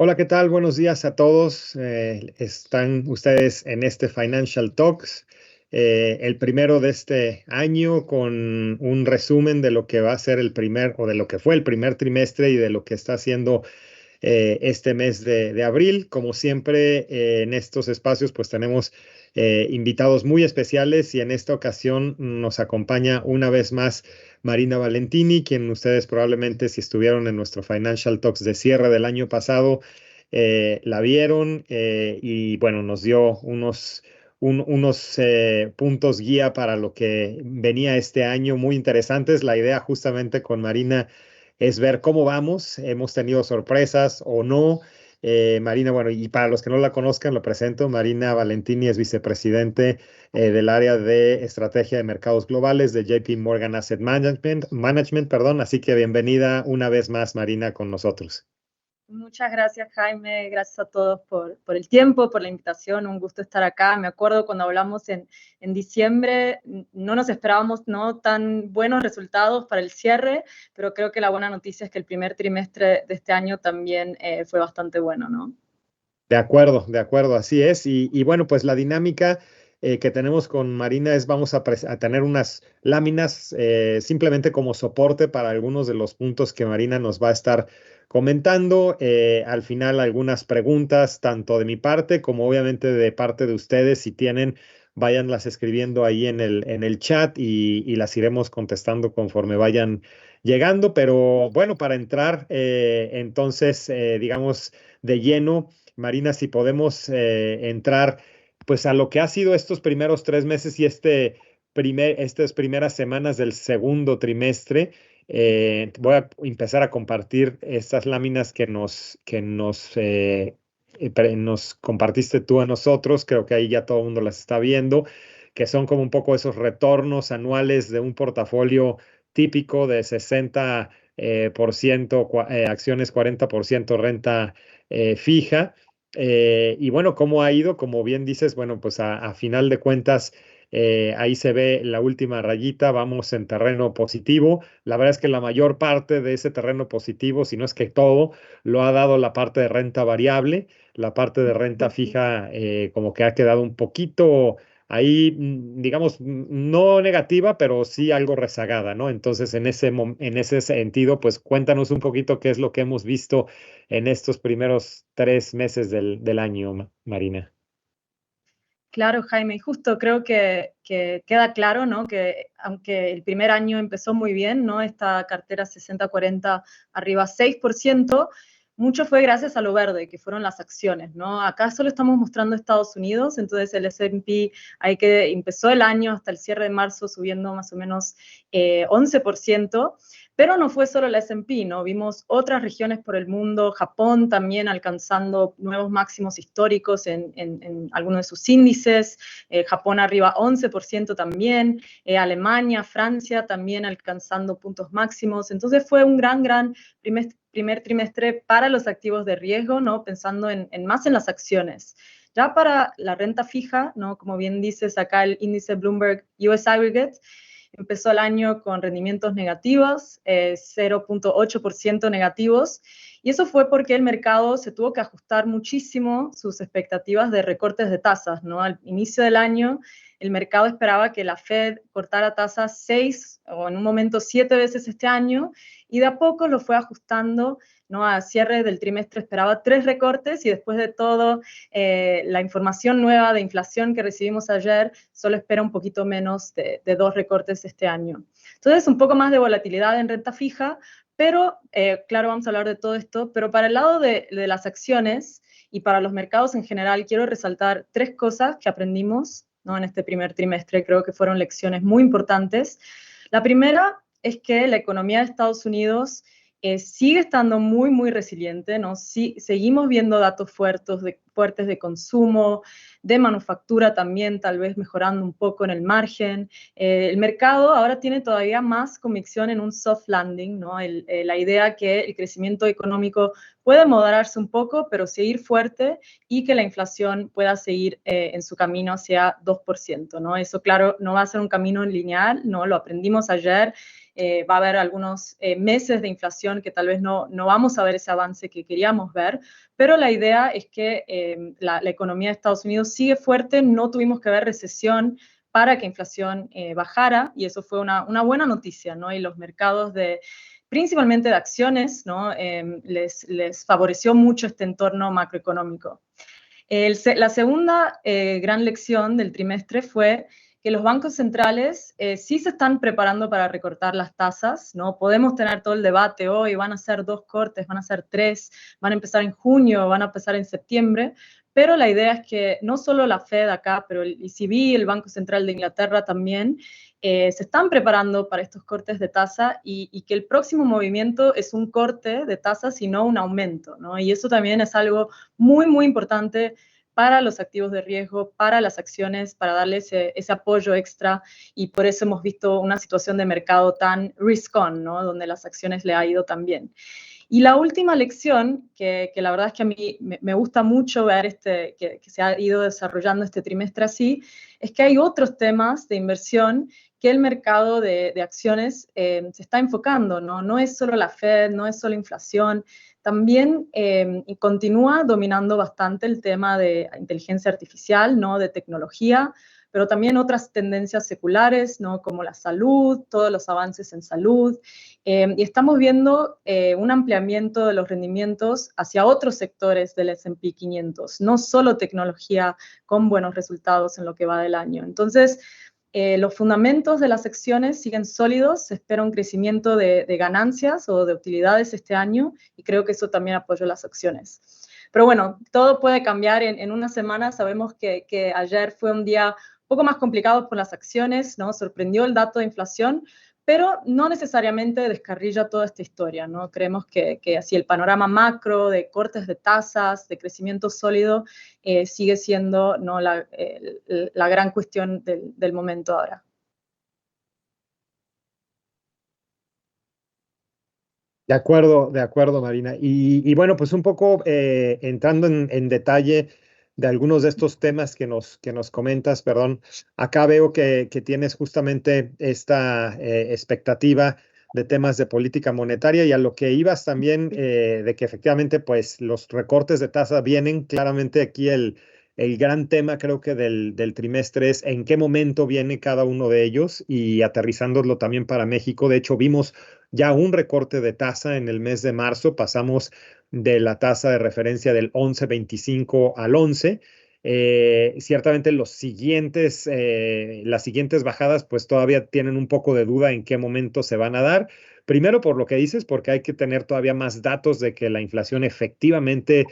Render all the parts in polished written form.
Hola, ¿qué tal? Buenos días a todos. Están ustedes en este Financial Talks, el primero de este año, con un resumen de lo que va a ser el primer, o de lo que fue el primer trimestre y de lo que está haciendo este mes de abril. Como siempre, en estos espacios, pues tenemos invitados muy especiales y en esta ocasión nos acompaña una vez más Marina Valentini, quien ustedes probablemente, si estuvieron en nuestro Financial Talks de cierre del año pasado, la vieron y bueno, nos dio unos puntos guía para lo que venía este año muy interesantes. La idea justamente con Marina es ver cómo vamos. Hemos tenido sorpresas o no. Marina, bueno, y para los que no la conozcan, lo presento. Marina Valentini es vicepresidente del área de estrategia de mercados globales de JP Morgan Asset Management, perdón. Así que bienvenida una vez más, Marina, con nosotros. Muchas gracias, Jaime. Gracias a todos por el tiempo, por la invitación. Un gusto estar acá. Me acuerdo cuando hablamos en diciembre, no nos esperábamos tan buenos resultados para el cierre, pero creo que la buena noticia es que el primer trimestre de este año también fue bastante bueno, ¿no? De acuerdo, así es. Y bueno, pues la dinámica que tenemos con Marina es vamos a tener unas láminas simplemente como soporte para algunos de los puntos que Marina nos va a estar comentando. Al final algunas preguntas, tanto de mi parte como obviamente de parte de ustedes. Si tienen, váyanlas escribiendo ahí en el chat y las iremos contestando conforme vayan llegando. Pero bueno, para entrar entonces, digamos, de lleno. Marina, si podemos entrar pues a lo que ha sido estos primeros 3 meses y estas primeras semanas del segundo trimestre. Voy a empezar a compartir estas láminas que nos compartiste tú a nosotros. Creo que ahí ya todo el mundo las está viendo, que son como un poco esos retornos anuales de un portafolio típico de 60% acciones, 40% renta fija. Y bueno, ¿cómo ha ido? Como bien dices, bueno, pues a final de cuentas, ahí se ve la última rayita, vamos en terreno positivo. La verdad es que la mayor parte de ese terreno positivo, si no es que todo, lo ha dado la parte de renta variable. La parte de renta fija como que ha quedado un poquito ahí, digamos, no negativa, pero sí algo rezagada, ¿no? Entonces, en ese sentido, pues cuéntanos un poquito qué es lo que hemos visto en estos primeros 3 meses del año, Marina. Claro, Jaime, y justo creo que queda claro, ¿no? Que aunque el primer año empezó muy bien, ¿no? Esta cartera 60-40 arriba 6%, mucho fue gracias a lo verde, que fueron las acciones, ¿no? Acá solo estamos mostrando Estados Unidos, entonces el S&P ahí que empezó el año hasta el cierre de marzo subiendo más o menos 11%. Pero no fue solo la S&P, ¿no? Vimos otras regiones por el mundo, Japón también alcanzando nuevos máximos históricos en algunos de sus índices, Japón arriba 11% también, Alemania, Francia también alcanzando puntos máximos. Entonces fue un gran primer trimestre para los activos de riesgo, ¿no? Pensando más en las acciones. Ya para la renta fija, ¿no? Como bien dices acá el índice Bloomberg US Aggregate, empezó el año con rendimientos negativos, 0.8% negativos, y eso fue porque el mercado se tuvo que ajustar muchísimo sus expectativas de recortes de tasas, ¿no? Al inicio del año, el mercado esperaba que la Fed cortara tasas 6 o en un momento 7 veces este año, y de a poco lo fue ajustando, ¿no? A cierre del trimestre esperaba 3 recortes y después de todo, la información nueva de inflación que recibimos ayer solo espera un poquito menos de 2 recortes este año. Entonces, un poco más de volatilidad en renta fija, pero claro, vamos a hablar de todo esto, pero para el lado de las acciones y para los mercados en general, quiero resaltar 3 cosas que aprendimos, ¿no? En este primer trimestre. Creo que fueron lecciones muy importantes. La primera es que la economía de Estados Unidos sigue estando muy resiliente, ¿no? Sí, seguimos viendo datos fuertes de consumo, de manufactura también, tal vez mejorando un poco en el margen. El mercado ahora tiene todavía más convicción en un soft landing, ¿no? La idea que el crecimiento económico puede moderarse un poco, pero seguir fuerte y que la inflación pueda seguir en su camino hacia 2%, ¿no? Eso, claro, no va a ser un camino lineal, ¿no? Lo aprendimos ayer. Va a haber algunos meses de inflación que tal vez no vamos a ver ese avance que queríamos ver, pero la idea es que la economía de Estados Unidos sigue fuerte, no tuvimos que ver recesión para que inflación bajara, y eso fue una buena noticia, ¿no? Y los mercados principalmente de acciones, ¿no? Les favoreció mucho este entorno macroeconómico. La segunda gran lección del trimestre fue que los bancos centrales sí se están preparando para recortar las tasas, ¿no? Podemos tener todo el debate hoy, van a ser 2 cortes, van a ser 3, van a empezar en junio, van a empezar en septiembre, pero la idea es que no solo la Fed acá, pero el ECB, el Banco Central de Inglaterra también, se están preparando para estos cortes de tasa y que el próximo movimiento es un corte de tasas y no un aumento, ¿no? Y eso también es algo muy, muy importante para los activos de riesgo, para las acciones, para darle ese apoyo extra, y por eso hemos visto una situación de mercado tan risk-on, ¿no? Donde las acciones le ha ido tan bien. Y la última lección, que la verdad es que a mí me gusta mucho ver que se ha ido desarrollando este trimestre así, es que hay otros temas de inversión que el mercado de acciones se está enfocando, ¿no? No es solo la Fed, no es solo inflación, también continúa dominando bastante el tema de inteligencia artificial, ¿no? De tecnología, pero también otras tendencias seculares, ¿no? Como la salud, todos los avances en salud, y estamos viendo un ampliamiento de los rendimientos hacia otros sectores del S&P 500, no solo tecnología con buenos resultados en lo que va del año. Entonces, los fundamentos de las acciones siguen sólidos, se espera un crecimiento de ganancias o de utilidades este año, y creo que eso también apoya las acciones. Pero bueno, todo puede cambiar en una semana. Sabemos que ayer fue un día un poco más complicado por las acciones, ¿no? Sorprendió el dato de inflación, pero no necesariamente descarrilla toda esta historia, ¿no? Creemos que así el panorama macro de cortes de tasas, de crecimiento sólido, sigue siendo, ¿no? la gran cuestión del momento ahora. De acuerdo, Marina. Y bueno, pues un poco entrando en detalle de algunos de estos temas que nos comentas, perdón, acá veo que tienes justamente esta expectativa de temas de política monetaria, y a lo que ibas también de que efectivamente pues los recortes de tasa vienen. Claramente aquí el gran tema creo que del trimestre es en qué momento viene cada uno de ellos, y aterrizándolo también para México. De hecho, vimos ya un recorte de tasa en el mes de marzo. Pasamos de la tasa de referencia del 11.25 al 11. Ciertamente las siguientes bajadas pues todavía tienen un poco de duda en qué momento se van a dar. Primero por lo que dices, porque hay que tener todavía más datos de que la inflación efectivamente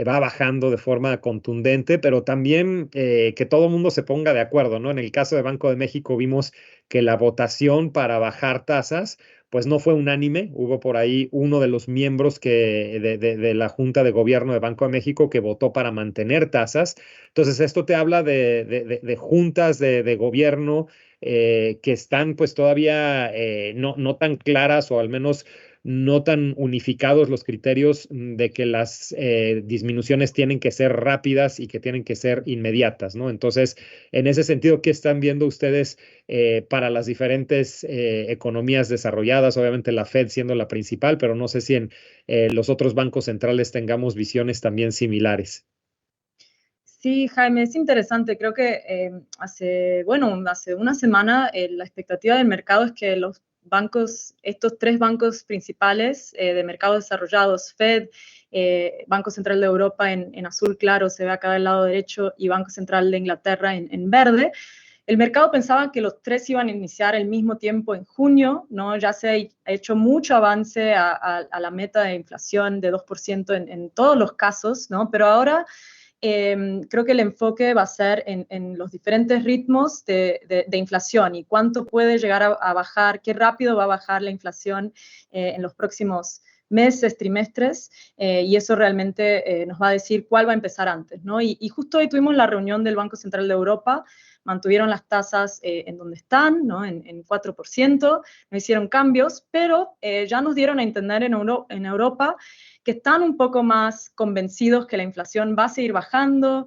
va bajando de forma contundente, pero también que todo el mundo se ponga de acuerdo, ¿no? En el caso de Banco de México vimos que la votación para bajar tasas pues no fue unánime. Hubo por ahí uno de los miembros de la Junta de Gobierno de Banco de México que votó para mantener tasas. Entonces, esto te habla de juntas de gobierno que están pues todavía no tan claras, o al menos no tan unificados los criterios de que las disminuciones tienen que ser rápidas y que tienen que ser inmediatas, ¿no? Entonces, en ese sentido, ¿qué están viendo ustedes para las diferentes economías desarrolladas? Obviamente la Fed siendo la principal, pero no sé si en los otros bancos centrales tengamos visiones también similares. Sí, Jaime, es interesante. Creo que hace una semana la expectativa del mercado es que los bancos, estos 3 bancos principales de mercados desarrollados, Fed, Banco Central de Europa en azul claro, se ve acá del lado derecho, y Banco Central de Inglaterra en verde. El mercado pensaba que los 3 iban a iniciar al mismo tiempo en junio, ¿no? Ya se ha hecho mucho avance a la meta de inflación de 2% en todos los casos, ¿no? Pero ahora creo que el enfoque va a ser en los diferentes ritmos de inflación y cuánto puede llegar a bajar, qué rápido va a bajar la inflación en los próximos meses, trimestres, y eso realmente nos va a decir cuál va a empezar antes, ¿no? Y justo hoy tuvimos la reunión del Banco Central de Europa, mantuvieron las tasas en donde están, ¿no? En 4%, no hicieron cambios, pero ya nos dieron a entender en Europa que están un poco más convencidos que la inflación va a seguir bajando,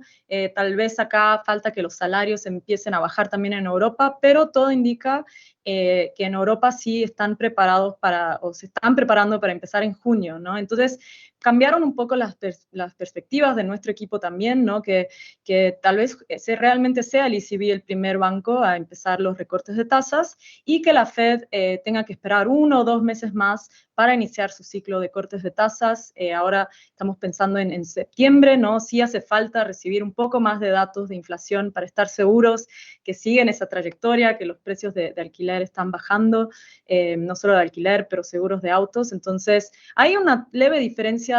tal vez acá falta que los salarios empiecen a bajar también en Europa, pero todo indica que en Europa sí están preparados o se están preparando para empezar en junio, ¿no? Entonces, cambiaron un poco las perspectivas de nuestro equipo también, ¿no? Que tal vez realmente sea el ECB el primer banco a empezar los recortes de tasas y que la Fed tenga que esperar 1 o 2 meses más para iniciar su ciclo de cortes de tasas. Ahora estamos pensando en septiembre, ¿no? Sí hace falta recibir un poco más de datos de inflación para estar seguros que siguen esa trayectoria, que los precios de alquiler están bajando, no solo de alquiler, pero seguros de autos. Entonces, hay una leve diferencia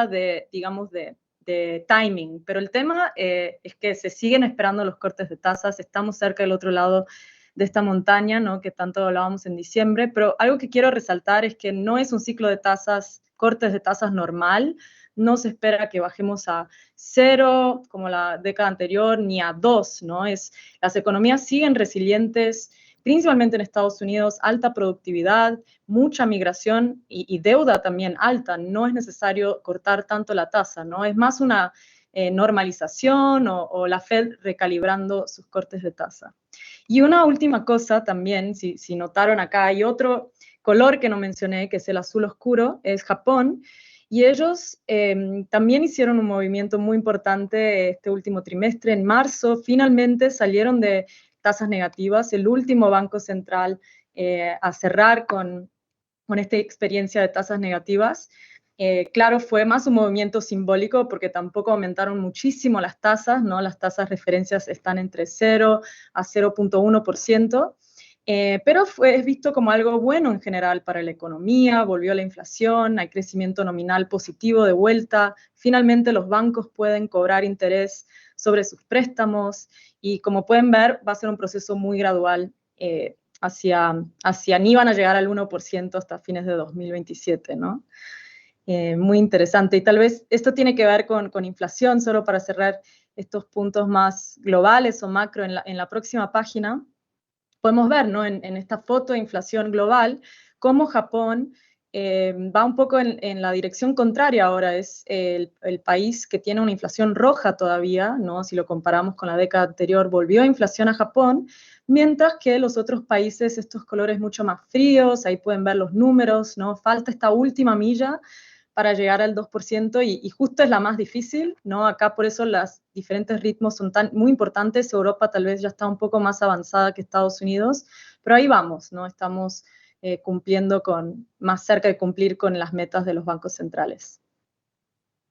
digamos, de timing, pero el tema es que se siguen esperando los cortes de tasas, estamos cerca del otro lado de esta montaña, ¿no? Que tanto hablábamos en diciembre, pero algo que quiero resaltar es que no es un ciclo de tasas, cortes de tasas normal, no se espera que bajemos a 0 como la década anterior, ni a 2, ¿no? Las economías siguen resilientes, principalmente en Estados Unidos, alta productividad, mucha migración y deuda también alta. No es necesario cortar tanto la tasa, ¿no? Es más una normalización o la Fed recalibrando sus cortes de tasa. Y una última cosa también, si notaron acá, hay otro color que no mencioné, que es el azul oscuro, es Japón, y ellos también hicieron un movimiento muy importante este último trimestre. En marzo finalmente salieron de tasas negativas, el último banco central a cerrar con esta experiencia de tasas negativas. Claro, fue más un movimiento simbólico porque tampoco aumentaron muchísimo las tasas, ¿no? Las tasas referencias están entre 0 a 0.1%, pero es visto como algo bueno en general para la economía, volvió la inflación, hay crecimiento nominal positivo de vuelta, finalmente los bancos pueden cobrar interés sobre sus préstamos y como pueden ver va a ser un proceso muy gradual hacia ni van a llegar al 1% hasta fines de 2027, ¿no? Muy interesante. Y tal vez esto tiene que ver con inflación, solo para cerrar estos puntos más globales o macro en la próxima página. Podemos ver, ¿no? En esta foto de inflación global, cómo Japón va un poco en la dirección contraria ahora. Es el país que tiene una inflación roja todavía, ¿no? Si lo comparamos con la década anterior, volvió a inflación a Japón, mientras que los otros países, estos colores mucho más fríos, ahí pueden ver los números, ¿no? Falta esta última milla para llegar al 2% y justo es la más difícil, ¿no? Acá por eso los diferentes ritmos son muy importantes. Europa tal vez ya está un poco más avanzada que Estados Unidos, pero ahí vamos, ¿no? Estamos cumpliendo más cerca de cumplir con las metas de los bancos centrales.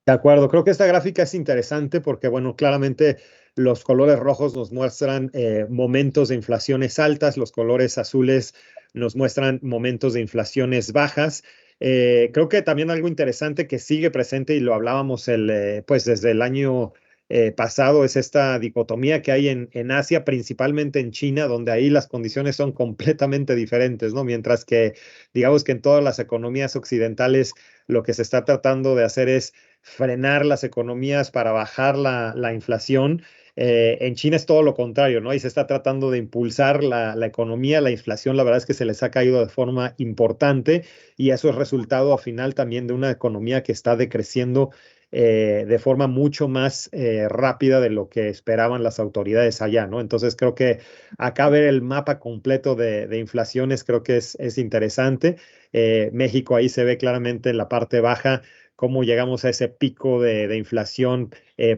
De acuerdo, creo que esta gráfica es interesante porque, bueno, claramente los colores rojos nos muestran momentos de inflaciones altas, los colores azules nos muestran momentos de inflaciones bajas. Creo que también algo interesante que sigue presente y lo hablábamos pues desde el año pasado es esta dicotomía que hay en Asia, principalmente en China, donde ahí las condiciones son completamente diferentes, ¿no? Mientras que, digamos que en todas las economías occidentales lo que se está tratando de hacer es frenar las economías para bajar la inflación. En China es todo lo contrario, ¿no? Y se está tratando de impulsar la economía, la inflación, la verdad es que se les ha caído de forma importante y eso es resultado al final también de una economía que está decreciendo de forma mucho más rápida de lo que esperaban las autoridades allá, ¿no? Entonces creo que acá ver el mapa completo de inflaciones creo que es interesante. México ahí se ve claramente en la parte baja cómo llegamos a ese pico de inflación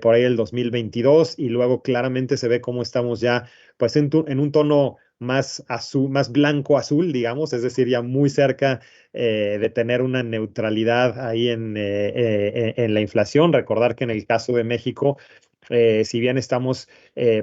por ahí el 2022 y luego claramente se ve cómo estamos ya pues en un tono más azul, más blanco azul, digamos, es decir, ya muy cerca de tener una neutralidad ahí en la inflación. Recordar que en el caso de México, si bien estamos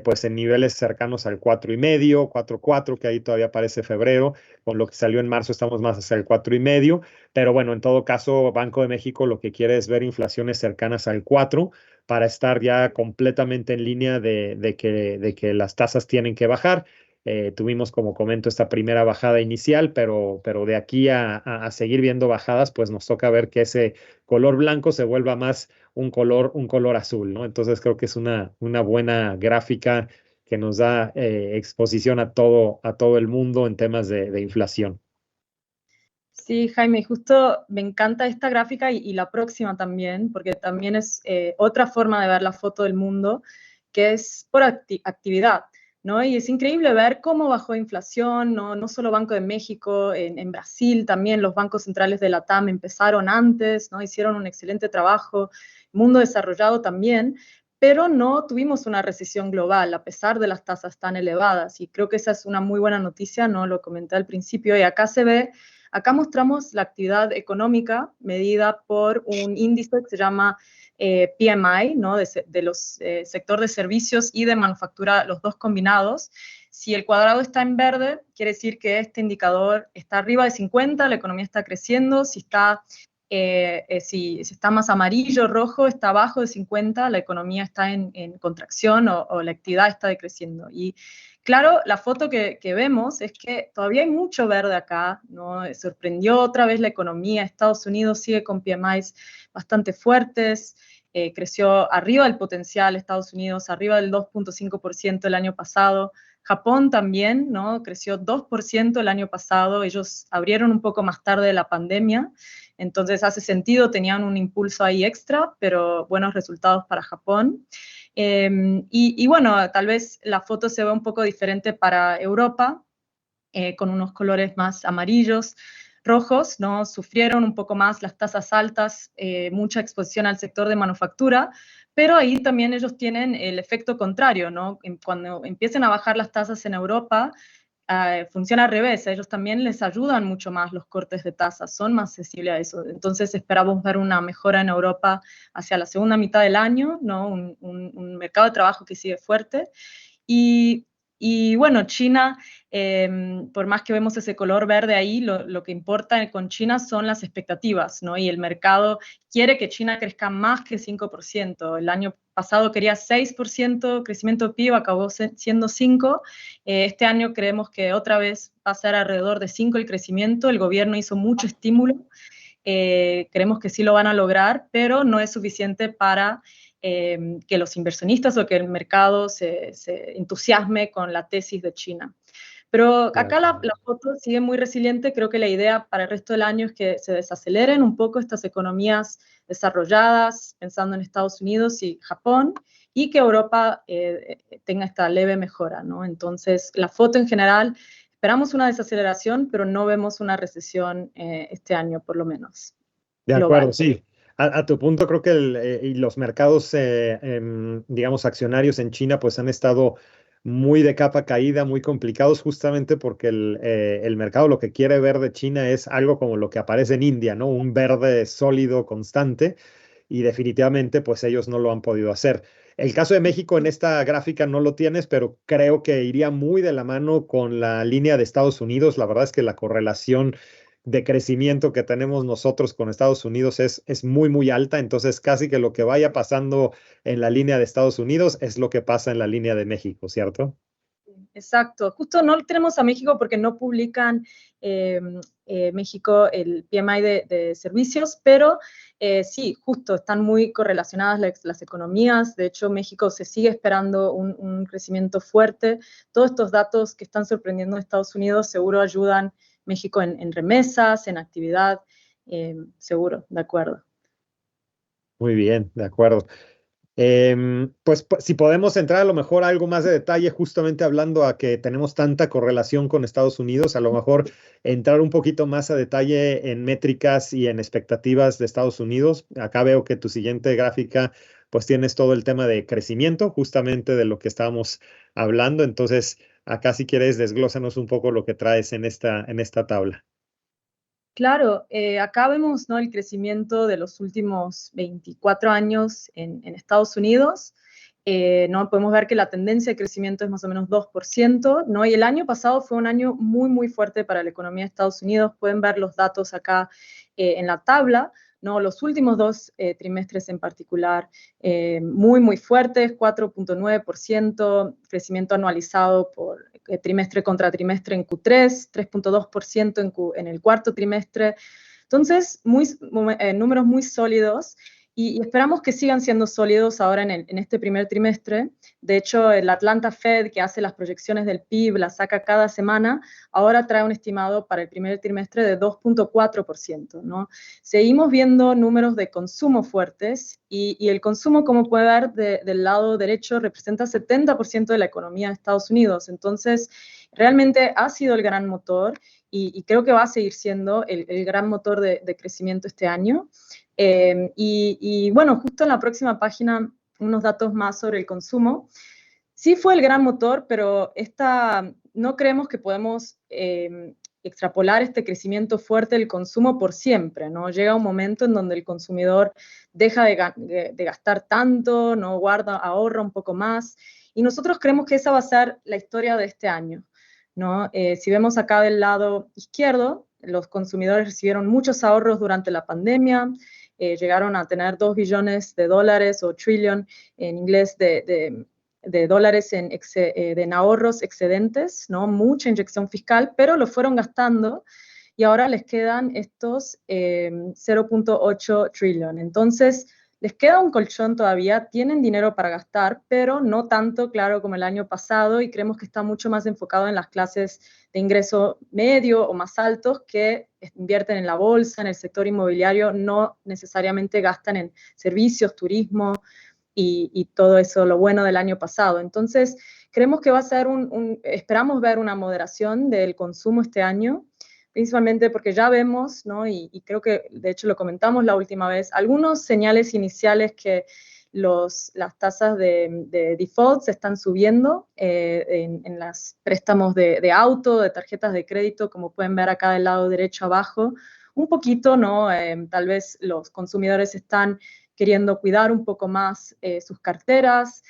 pues en niveles cercanos al 4,5, 4,4, que ahí todavía aparece febrero, con lo que salió en marzo estamos más hacia el 4,5, pero bueno, en todo caso, Banco de México lo que quiere es ver inflaciones cercanas al 4 para estar ya completamente en línea de que las tasas tienen que bajar. tuvimos, como comento, esta primera bajada inicial, pero de aquí a seguir viendo bajadas, pues nos toca ver que ese color blanco se vuelva más un color azul, ¿no? Entonces creo que es una buena gráfica que nos da exposición a todo el mundo en temas de inflación. Sí, Jaime, justo me encanta esta gráfica y la próxima también, porque también es otra forma de ver la foto del mundo, que es por actividad, ¿no? Y es increíble ver cómo bajó inflación, ¿no? No solo Banco de México, en Brasil también los bancos centrales de la TAM empezaron antes, ¿no? Hicieron un excelente trabajo, mundo desarrollado también, pero no tuvimos una recesión global a pesar de las tasas tan elevadas, y creo que esa es una muy buena noticia, ¿no? Lo comenté al principio, y acá se ve. Acá mostramos la actividad económica medida por un índice que se llama PMI, ¿no? de los sector de servicios y de manufactura, los dos combinados. Si el cuadrado está en verde, quiere decir que este indicador está arriba de 50, la economía está creciendo. Si está más amarillo, rojo, está abajo de 50, la economía está en contracción o la actividad está decreciendo. Y claro, la foto que vemos es que todavía hay mucho verde acá, ¿no? Sorprendió otra vez la economía. Estados Unidos sigue con PMIs bastante fuertes, creció arriba del potencial, Estados Unidos arriba del 2.5% el año pasado. Japón también, ¿no? Creció 2% el año pasado. Ellos abrieron un poco más tarde de la pandemia, entonces hace sentido, tenían un impulso ahí extra, pero buenos resultados para Japón. Y bueno, tal vez la foto se ve un poco diferente para Europa, con unos colores más amarillos, rojos, ¿no? Sufrieron un poco más las tasas altas, mucha exposición al sector de manufactura, pero ahí también ellos tienen el efecto contrario, ¿no? Cuando empiecen a bajar las tasas en Europa, funciona al revés, a ellos también les ayudan mucho más los cortes de tasas, son más sensibles a eso. Entonces esperamos ver una mejora en Europa hacia la segunda mitad del año, ¿no? Un mercado de trabajo que sigue fuerte. Y, y bueno, China, por más que vemos ese color verde ahí, lo que importa con China son las expectativas, ¿no? Y el mercado quiere que China crezca más que 5%. El año pasado quería 6% crecimiento PIB, acabó siendo 5%. Este año creemos que otra vez va a ser alrededor de 5 el crecimiento. El gobierno hizo mucho estímulo. Creemos que sí lo van a lograr, pero no es suficiente para que los inversionistas o que el mercado se entusiasme con la tesis de China. Pero acá la foto sigue muy resiliente. Creo que la idea para el resto del año es que se desaceleren un poco estas economías desarrolladas, pensando en Estados Unidos y Japón, y que Europa tenga esta leve mejora, ¿no? Entonces, la foto en general, esperamos una desaceleración, pero no vemos una recesión este año, por lo menos, De acuerdo, global. sí. A tu punto, creo que y los mercados, digamos, accionarios en China, pues han estado muy de capa caída, muy complicados, justamente porque el mercado lo que quiere ver de China es algo como lo que aparece en India, ¿no? Un verde sólido, constante, y definitivamente, pues ellos no lo han podido hacer. El caso de México en esta gráfica no lo tienes, pero creo que iría muy de la mano con la línea de Estados Unidos. La verdad es que la correlación de crecimiento que tenemos nosotros con Estados Unidos es muy, muy alta. Entonces, casi que lo que vaya pasando en la línea de Estados Unidos es lo que pasa en la línea de México, ¿cierto? Exacto, justo no tenemos a México porque no publican México el PMI de servicios, pero sí, justo están muy correlacionadas las economías. De hecho, México se sigue esperando un crecimiento fuerte. Todos estos datos que están sorprendiendo a Estados Unidos seguro ayudan México en remesas, en actividad, seguro, de acuerdo. Muy bien, de acuerdo. Pues si podemos entrar a lo mejor a algo más de detalle, justamente hablando a que tenemos tanta correlación con Estados Unidos, a lo mejor entrar un poquito más a detalle en métricas y en expectativas de Estados Unidos. Acá veo que tu siguiente gráfica, pues tienes todo el tema de crecimiento, justamente de lo que estábamos hablando. Entonces, acá si quieres, desglósanos un poco lo que traes en esta tabla. Claro, acá vemos, ¿no? El crecimiento de los últimos 24 años en Estados Unidos. ¿No? Podemos ver que la tendencia de crecimiento es más o menos 2%, ¿no? Y el año pasado fue un año muy, muy fuerte para la economía de Estados Unidos. Pueden ver los datos acá en la tabla, ¿no? Los últimos dos trimestres en particular, muy, muy fuertes, 4.9%, crecimiento anualizado por trimestre contra trimestre en Q3, 3.2% en el cuarto trimestre. Entonces, números muy sólidos y esperamos que sigan siendo sólidos ahora en este primer trimestre. De hecho, el Atlanta Fed, que hace las proyecciones del PIB, las saca cada semana, ahora trae un estimado para el primer trimestre de 2.4%, ¿no? Seguimos viendo números de consumo fuertes y el consumo, como puede ver del lado derecho, representa 70% de la economía de Estados Unidos. Entonces, realmente ha sido el gran motor y creo que va a seguir siendo el gran motor de crecimiento este año. Y bueno, justo en la próxima página, unos datos más sobre el consumo. Sí fue el gran motor, pero no creemos que podemos extrapolar este crecimiento fuerte del consumo por siempre, ¿no? Llega un momento en donde el consumidor deja de gastar tanto, no ahorra un poco más, y nosotros creemos que esa va a ser la historia de este año, ¿no? Si vemos acá del lado izquierdo, los consumidores recibieron muchos ahorros durante la pandemia, llegaron a tener 2 billones de dólares o trillion en inglés de dólares en ahorros excedentes, ¿no? Mucha inyección fiscal, pero lo fueron gastando y ahora les quedan estos 0.8 trillion. Entonces, les queda un colchón todavía, tienen dinero para gastar, pero no tanto, claro, como el año pasado, y creemos que está mucho más enfocado en las clases de ingreso medio o más altos que invierten en la bolsa, en el sector inmobiliario, no necesariamente gastan en servicios, turismo y todo eso, lo bueno del año pasado. Entonces, creemos que va a ser esperamos ver una moderación del consumo este año, principalmente porque ya vemos, ¿no? Y creo que de hecho lo comentamos la última vez, algunos señales iniciales que las tasas de default se están subiendo en los préstamos de auto, de tarjetas de crédito, como pueden ver acá del lado derecho abajo, un poquito, ¿no? Tal vez los consumidores están queriendo cuidar un poco más sus carteras,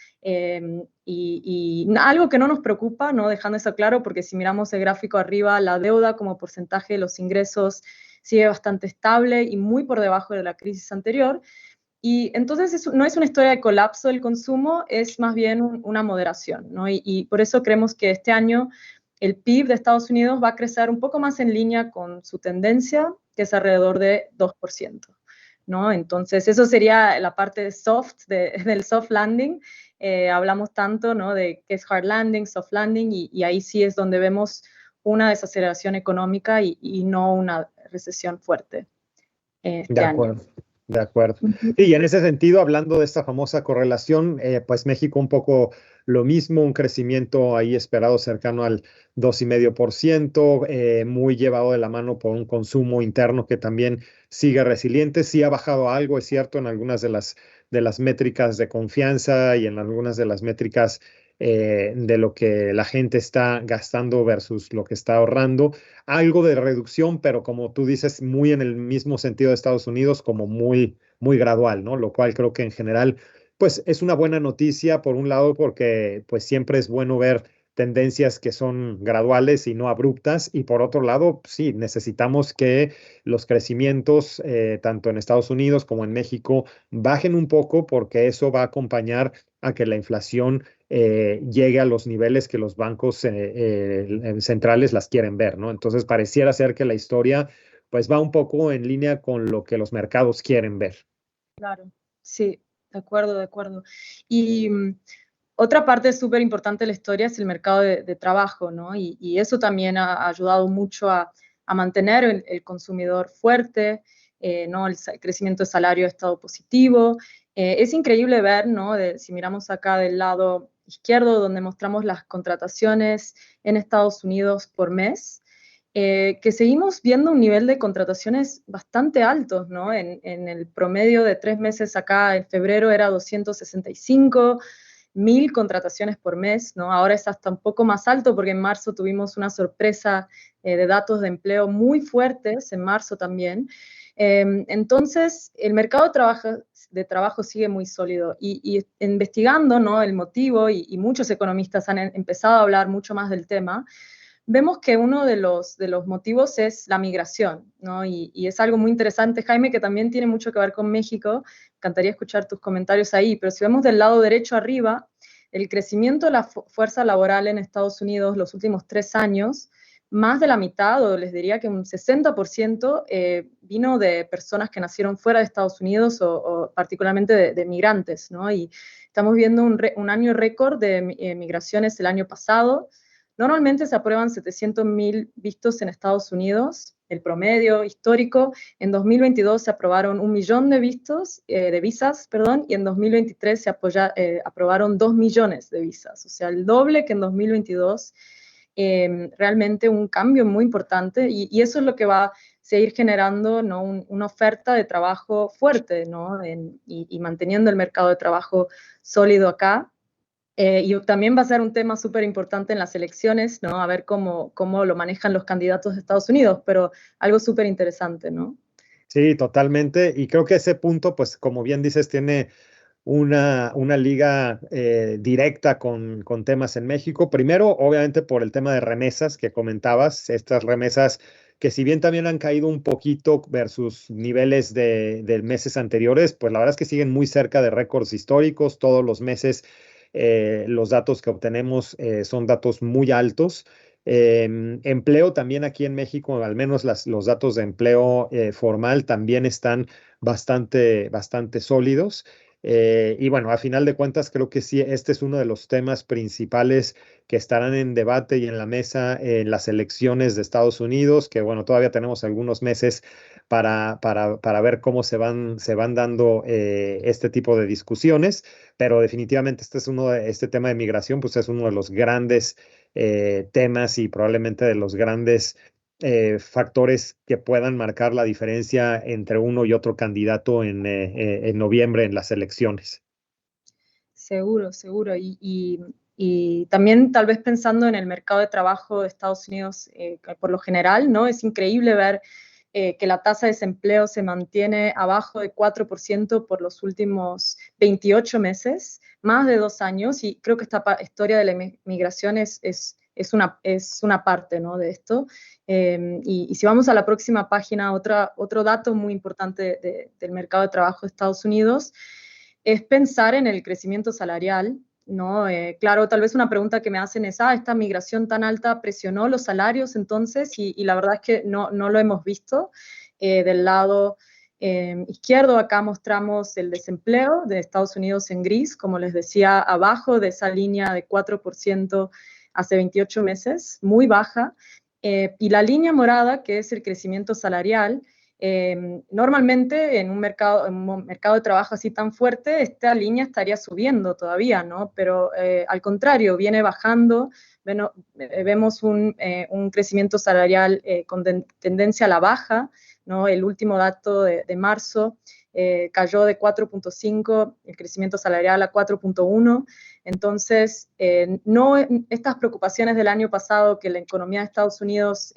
y algo que no nos preocupa, ¿no? Dejando eso claro, porque si miramos el gráfico arriba, la deuda como porcentaje de los ingresos sigue bastante estable y muy por debajo de la crisis anterior. Y entonces no es una historia de colapso del consumo, es más bien una moderación, ¿no? Y por eso creemos que este año el PIB de Estados Unidos va a crecer un poco más en línea con su tendencia, que es alrededor de 2%. ¿No? Entonces, eso sería la parte soft del soft landing. Hablamos tanto, ¿no? De qué es hard landing, soft landing, y ahí sí es donde vemos una desaceleración económica y no una recesión fuerte De este año. acuerdo, de acuerdo. Uh-huh. Y en ese sentido, hablando de esta famosa correlación, pues México un poco lo mismo, un crecimiento ahí esperado cercano al 2,5%, muy llevado de la mano por un consumo interno que también sigue resiliente. Sí ha bajado algo, es cierto, en algunas de las métricas de confianza y en algunas de las métricas de lo que la gente está gastando versus lo que está ahorrando, algo de reducción, pero como tú dices, muy en el mismo sentido de Estados Unidos, como muy, muy gradual, ¿no? Lo cual creo que en general, pues es una buena noticia, por un lado, porque pues siempre es bueno ver tendencias que son graduales y no abruptas, y por otro lado, sí, necesitamos que los crecimientos, tanto en Estados Unidos como en México, bajen un poco, porque eso va a acompañar a que la inflación llegue a los niveles que los bancos centrales las quieren ver, ¿no? Entonces pareciera ser que la historia pues va un poco en línea con lo que los mercados quieren ver. Claro, sí, de acuerdo, de acuerdo. Y otra parte súper importante de la historia es el mercado de trabajo, ¿no? Y eso también ha ayudado mucho a mantener el consumidor fuerte, ¿no? El crecimiento de salario ha estado positivo. Es increíble ver, ¿no? Si miramos acá del lado izquierdo, donde mostramos las contrataciones en Estados Unidos por mes, que seguimos viendo un nivel de contrataciones bastante altos, ¿no? En el promedio de 3 meses acá, en febrero era 265.000 contrataciones por mes, ¿no? Ahora es hasta un poco más alto porque en marzo tuvimos una sorpresa de datos de empleo muy fuertes, en marzo también. Entonces, el mercado de trabajo sigue muy sólido y investigando, ¿no? El motivo, y muchos economistas han empezado a hablar mucho más del tema, vemos que uno de los motivos es la migración, ¿no? Y es algo muy interesante, Jaime, que también tiene mucho que ver con México. Me encantaría escuchar tus comentarios ahí, pero si vemos del lado derecho arriba, el crecimiento de la fuerza laboral en Estados Unidos los últimos 3 años, más de la mitad, o les diría que un 60%, vino de personas que nacieron fuera de Estados Unidos o particularmente de migrantes, ¿no? Y estamos viendo un año récord de migraciones el año pasado. Normalmente se aprueban 700.000 vistos en Estados Unidos, el promedio histórico. En 2022 se aprobaron 1 millón de visas, perdón, y en 2023 se aprobaron 2 millones de visas, o sea, el doble que en 2022. Realmente un cambio muy importante y eso es lo que va a seguir generando, ¿no? Una oferta de trabajo fuerte, ¿no? Y manteniendo el mercado de trabajo sólido acá. Y también va a ser un tema súper importante en las elecciones, ¿no? A ver cómo lo manejan los candidatos de Estados Unidos, pero algo súper interesante, ¿no? Sí, totalmente. Y creo que ese punto, pues como bien dices, tiene una liga directa con temas en México. Primero, obviamente, por el tema de remesas que comentabas, estas remesas que si bien también han caído un poquito versus niveles de meses anteriores, pues la verdad es que siguen muy cerca de récords históricos. Todos los meses los datos que obtenemos son datos muy altos. Empleo también aquí en México, al menos los datos de empleo formal también están bastante sólidos. Y bueno, a final de cuentas, creo que sí, este es uno de los temas principales que estarán en debate y en la mesa en las elecciones de Estados Unidos, que bueno, todavía tenemos algunos meses para ver cómo se van dando este tipo de discusiones, pero definitivamente este tema de migración, pues es uno de los grandes temas y probablemente de los grandes factores que puedan marcar la diferencia entre uno y otro candidato en noviembre en las elecciones. Seguro, seguro. Y también tal vez pensando en el mercado de trabajo de Estados Unidos, que por lo general, ¿no? Es increíble ver que la tasa de desempleo se mantiene abajo de 4% por los últimos 28 meses, más de 2 años, y creo que esta historia de la migración es una parte, ¿no? De esto. Y si vamos a la próxima página, otro dato muy importante del mercado de trabajo de Estados Unidos es pensar en el crecimiento salarial, ¿no? Claro, tal vez una pregunta que me hacen es, ¿esta migración tan alta presionó los salarios entonces? Y la verdad es que no lo hemos visto. Del lado izquierdo acá mostramos el desempleo de Estados Unidos en gris, como les decía, abajo de esa línea de 4% hace 28 meses, muy baja. Y la línea morada, que es el crecimiento salarial, normalmente en un mercado de trabajo así tan fuerte, esta línea estaría subiendo todavía, ¿no? Pero al contrario, viene bajando. Vemos un crecimiento salarial con tendencia a la baja, ¿no? El último dato de marzo cayó de 4.5, el crecimiento salarial a 4.1. Entonces, no, estas preocupaciones del año pasado que la economía de Estados Unidos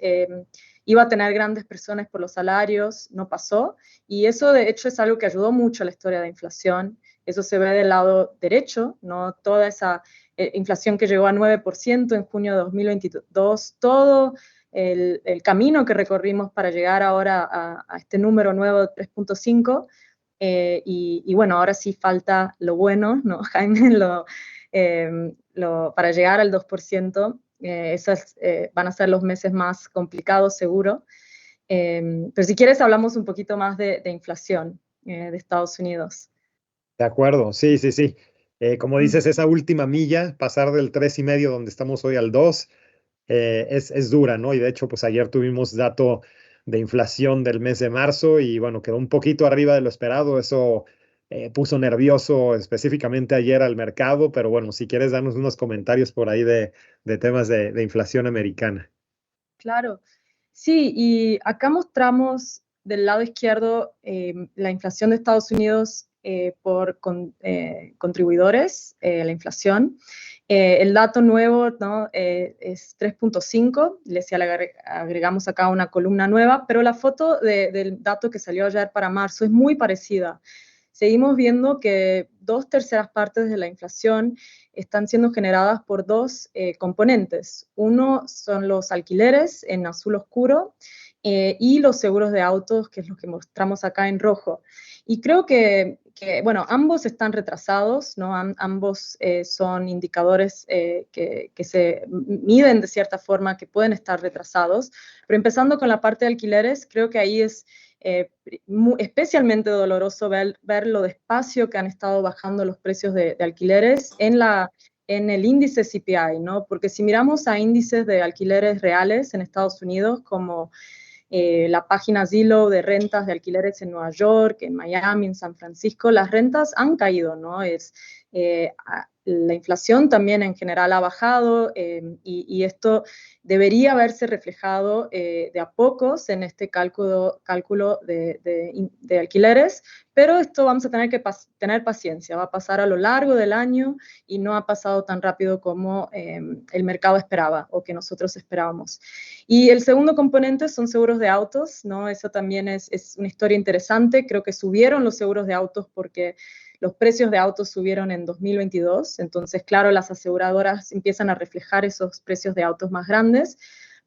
iba a tener grandes presiones por los salarios, no pasó, y eso de hecho es algo que ayudó mucho a la historia de inflación. Eso se ve del lado derecho, ¿no? Toda esa inflación que llegó a 9% en junio de 2022, todo el camino que recorrimos para llegar ahora a este número nuevo de 3.5, y bueno, ahora sí falta lo bueno, ¿no, Jaime? Para llegar al 2%, esos van a ser los meses más complicados, seguro. Pero si quieres, hablamos un poquito más de inflación de Estados Unidos. De acuerdo, sí, sí, sí. Como dices, esa última milla, pasar del 3,5 donde estamos hoy al 2, es dura, ¿no? Y de hecho, pues ayer tuvimos dato de inflación del mes de marzo y bueno, quedó un poquito arriba de lo esperado. Eso puso nervioso específicamente ayer al mercado, pero bueno, si quieres darnos unos comentarios por ahí de temas de inflación americana. Claro, sí, y acá mostramos del lado izquierdo la inflación de Estados Unidos por contribuidores, la inflación. El dato nuevo, ¿no? Es 3.5, agregamos acá una columna nueva, pero la foto del dato que salió ayer para marzo es muy parecida. Seguimos viendo que 2/3 partes de la inflación están siendo generadas por dos componentes. Uno son los alquileres en azul oscuro y los seguros de autos, que es lo que mostramos acá en rojo. Y creo bueno, ambos están retrasados, ¿no? Ambos son indicadores que se miden de cierta forma, que pueden estar retrasados. Pero empezando con la parte de alquileres, creo que ahí es especialmente doloroso ver lo despacio que han estado bajando los precios de alquileres en el índice CPI, ¿no? Porque si miramos a índices de alquileres reales en Estados Unidos, como la página Zillow de rentas de alquileres en Nueva York, en Miami, en San Francisco, las rentas han caído, ¿no? La inflación también en general ha bajado y esto debería verse reflejado de a pocos en este cálculo de alquileres, pero esto vamos a tener que tener paciencia, va a pasar a lo largo del año y no ha pasado tan rápido como el mercado esperaba o que nosotros esperábamos. Y el segundo componente son seguros de autos, ¿no? Eso también es una historia interesante. Creo que subieron los seguros de autos porque los precios de autos subieron en 2022, entonces, claro, las aseguradoras empiezan a reflejar esos precios de autos más grandes,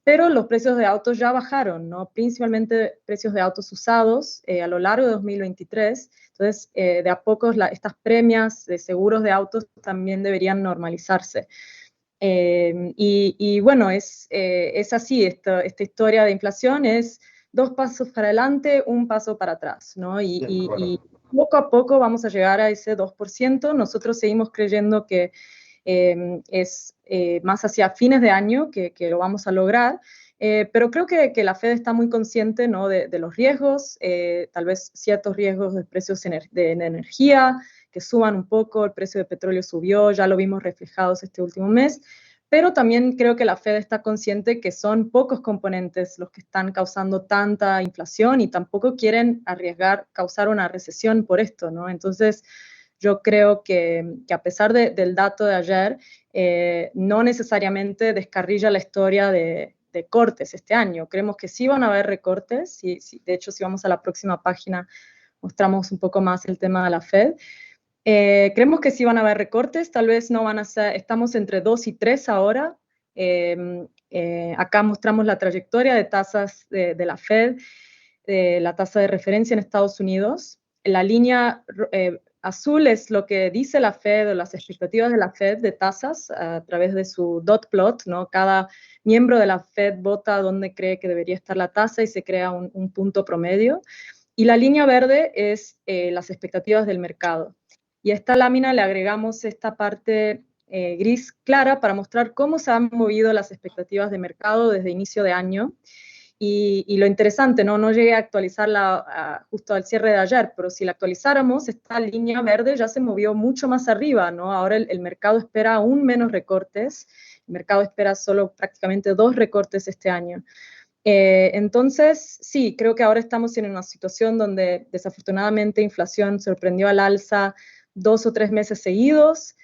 pero los precios de autos ya bajaron, ¿no? Principalmente precios de autos usados a lo largo de 2023. Entonces, de a poco estas premias de seguros de autos también deberían normalizarse. Y bueno, es así, esta historia de inflación es 2 pasos para adelante, 1 paso para atrás, ¿no? Y poco a poco vamos a llegar a ese 2%. Nosotros seguimos creyendo que es más hacia fines de año que lo vamos a lograr, pero creo que la Fed está muy consciente, ¿no? de los riesgos, tal vez ciertos riesgos de precios de energía, que suban un poco, el precio de petróleo subió, ya lo vimos reflejados este último mes, pero también creo que la Fed está consciente que son pocos componentes los que están causando tanta inflación y tampoco quieren causar una recesión por esto, ¿no? Entonces, yo creo que a pesar del dato de ayer, no necesariamente descarrilla la historia de cortes este año. Creemos que sí van a haber recortes, de hecho, si vamos a la próxima página, mostramos un poco más el tema de la Fed. Creemos que sí van a haber recortes, tal vez no van a ser, estamos entre 2 y 3 ahora. Acá mostramos la trayectoria de tasas de la Fed, la tasa de referencia en Estados Unidos. La línea azul es lo que dice la Fed o las expectativas de la Fed de tasas a través de su dot plot, ¿no? Cada miembro de la Fed vota dónde cree que debería estar la tasa y se crea un punto promedio. Y la línea verde es las expectativas del mercado. Y a esta lámina le agregamos esta parte gris clara para mostrar cómo se han movido las expectativas de mercado desde inicio de año. Y lo interesante, no llegué a actualizarla justo al cierre de ayer, pero si la actualizáramos, esta línea verde ya se movió mucho más arriba, ¿no? Ahora el mercado espera aún menos recortes, el mercado espera solo prácticamente 2 recortes este año. Entonces, sí, creo que ahora estamos en una situación donde desafortunadamente inflación sorprendió al alza 2 o 3 meses seguidos.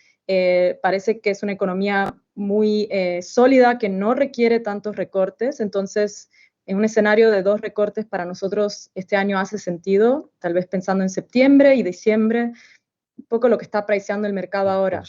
Parece que es una economía muy sólida que no requiere tantos recortes, entonces en un escenario de 2 recortes para nosotros este año hace sentido, tal vez pensando en septiembre y diciembre, un poco lo que está priceando el mercado ahora.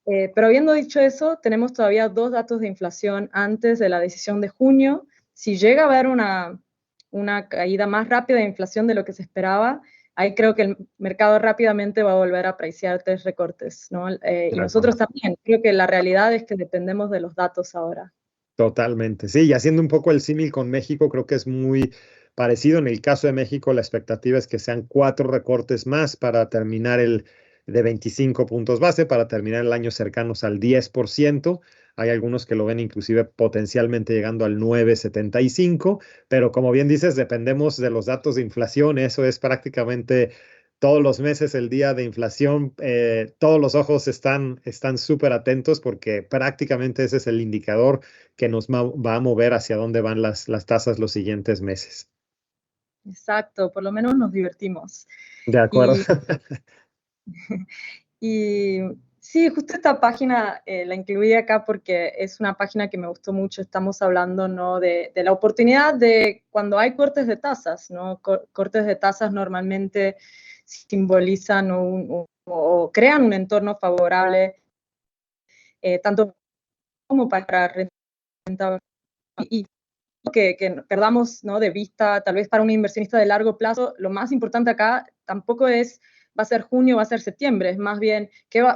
Pero habiendo dicho eso, tenemos todavía 2 datos de inflación antes de la decisión de junio. Si llega a haber una caída más rápida de inflación de lo que se esperaba, ahí creo que el mercado rápidamente va a volver a preciar 3 recortes, ¿no? Y nosotros también. Creo que la realidad es que dependemos de los datos ahora. Totalmente, sí, y haciendo un poco el símil con México, creo que es muy parecido. En el caso de México, la expectativa es que sean 4 recortes más para terminar de 25 puntos base, para terminar el año cercanos al 10%. Hay algunos que lo ven inclusive potencialmente llegando al 9,75, pero como bien dices, dependemos de los datos de inflación. Eso es prácticamente todos los meses el día de inflación. Todos los ojos están súper atentos porque prácticamente ese es el indicador que nos va a mover hacia dónde van las tasas los siguientes meses. Exacto, por lo menos nos divertimos. De acuerdo. Y sí, justo esta página la incluí acá porque es una página que me gustó mucho. Estamos hablando, ¿no? de la oportunidad de cuando hay cortes de tasas, ¿no? Cortes de tasas normalmente simbolizan o crean un entorno favorable tanto como para rentar y que perdamos, ¿no?, de vista, tal vez para un inversionista de largo plazo, lo más importante acá tampoco va a ser junio, va a ser septiembre, es más bien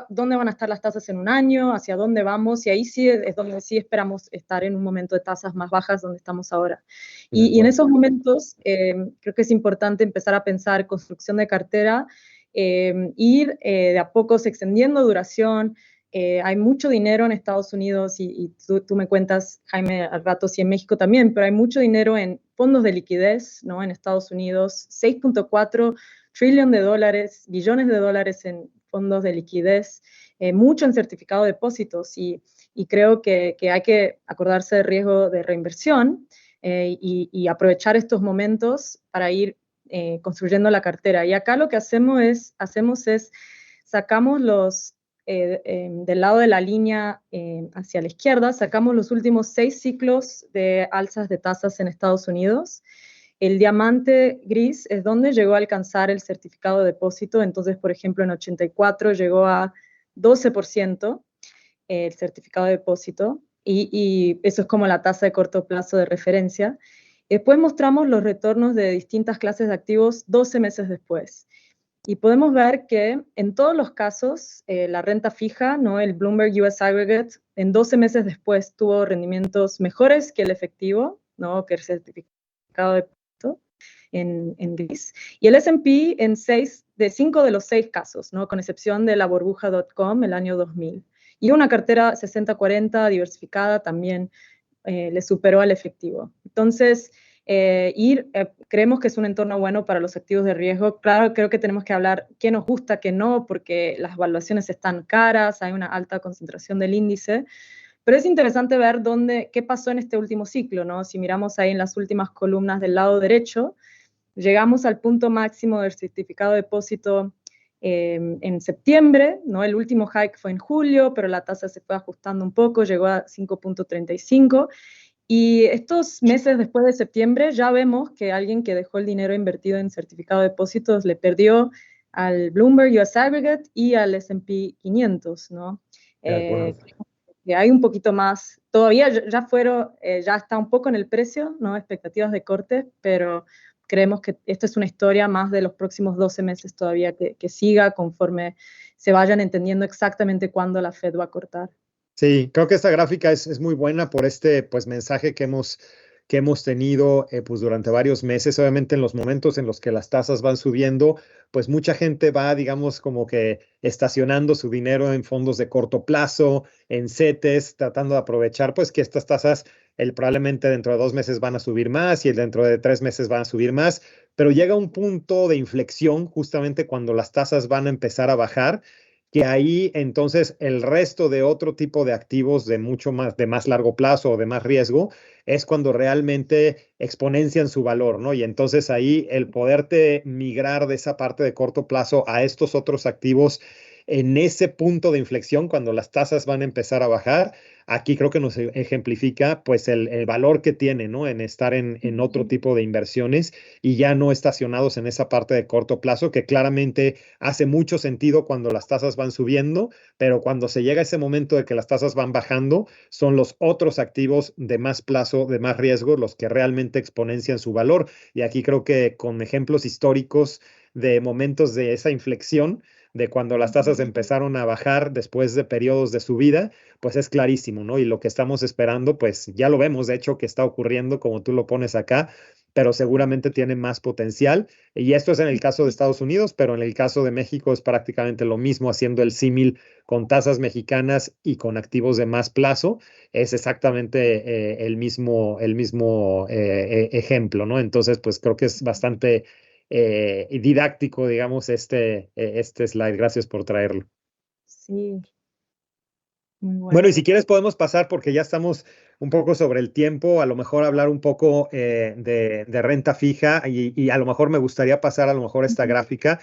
dónde van a estar las tasas en un año, hacia dónde vamos, y ahí sí es donde sí esperamos estar en un momento de tasas más bajas donde estamos ahora. Y en esos momentos creo que es importante empezar a pensar construcción de cartera, ir de a pocos extendiendo duración. Hay mucho dinero en Estados Unidos y tú me cuentas, Jaime, al rato, sí en México también, pero hay mucho dinero en fondos de liquidez, ¿no? En Estados Unidos, 6.4 trillones de dólares, billones de dólares en fondos de liquidez, mucho en certificado de depósitos y creo que hay que acordarse del riesgo de reinversión y aprovechar estos momentos para ir construyendo la cartera. Y acá lo que hacemos es sacamos del lado de la línea hacia la izquierda, sacamos los últimos 6 ciclos de alzas de tasas en Estados Unidos. El diamante gris es donde llegó a alcanzar el certificado de depósito. Entonces, por ejemplo, en 84 llegó a 12% el certificado de depósito y eso es como la tasa de corto plazo de referencia. Después mostramos los retornos de distintas clases de activos 12 meses después. Y podemos ver que en todos los casos, la renta fija, ¿no?, el Bloomberg US Aggregate, en 12 meses después tuvo rendimientos mejores que el efectivo, ¿no?, que el certificado de depósito en gris. Y el S&P en 5 de los 6 casos, ¿no?, con excepción de la burbuja.com el año 2000. Y una cartera 60-40 diversificada también le superó al efectivo. Entonces, creemos que es un entorno bueno para los activos de riesgo. Claro, creo que tenemos que hablar qué nos gusta, qué no, porque las valuaciones están caras, hay una alta concentración del índice, pero es interesante ver qué pasó en este último ciclo, ¿no? Si miramos ahí en las últimas columnas del lado derecho, llegamos al punto máximo del certificado de depósito en septiembre, ¿no? El último hike fue en julio, pero la tasa se fue ajustando un poco, llegó a 5.35, y estos meses después de septiembre ya vemos que alguien que dejó el dinero invertido en certificado de depósitos le perdió al Bloomberg US Aggregate y al S&P 500, ¿no? Que hay un poquito más, todavía ya está un poco en el precio, ¿no? Expectativas de corte, pero creemos que esta es una historia más de los próximos 12 meses todavía que siga conforme se vayan entendiendo exactamente cuándo la Fed va a cortar. Sí, creo que esta gráfica es muy buena por este pues, mensaje que hemos tenido pues, durante varios meses. Obviamente en los momentos en los que las tasas van subiendo, pues mucha gente va, digamos, como que estacionando su dinero en fondos de corto plazo, en CETES, tratando de aprovechar pues que estas tasas probablemente dentro de 2 meses van a subir más y dentro de 3 meses van a subir más, pero llega un punto de inflexión justamente cuando las tasas van a empezar a bajar, que ahí entonces el resto de otro tipo de activos de más largo plazo o de más riesgo es cuando realmente exponencian su valor, ¿no? Y entonces ahí el poderte migrar de esa parte de corto plazo a estos otros activos en ese punto de inflexión, cuando las tasas van a empezar a bajar, aquí creo que nos ejemplifica pues el valor que tiene, ¿no? En estar en otro tipo de inversiones y ya no estacionados en esa parte de corto plazo, que claramente hace mucho sentido cuando las tasas van subiendo, pero cuando se llega a ese momento de que las tasas van bajando, son los otros activos de más plazo, de más riesgo, los que realmente exponencian su valor. Y aquí creo que con ejemplos históricos de momentos de esa inflexión, de cuando las tasas empezaron a bajar después de periodos de subida, pues es clarísimo, ¿no? Y lo que estamos esperando, pues ya lo vemos, de hecho, que está ocurriendo como tú lo pones acá, pero seguramente tiene más potencial. Y esto es en el caso de Estados Unidos, pero en el caso de México es prácticamente lo mismo, haciendo el símil con tasas mexicanas y con activos de más plazo, es exactamente el mismo ejemplo, ¿no? Entonces, pues creo que es bastante didáctico, digamos, este slide. Gracias por traerlo. Sí, muy Bueno, y bueno. si quieres podemos pasar, porque ya estamos un poco sobre el tiempo, a lo mejor hablar un poco de renta fija y a lo mejor me gustaría pasar a lo mejor esta gráfica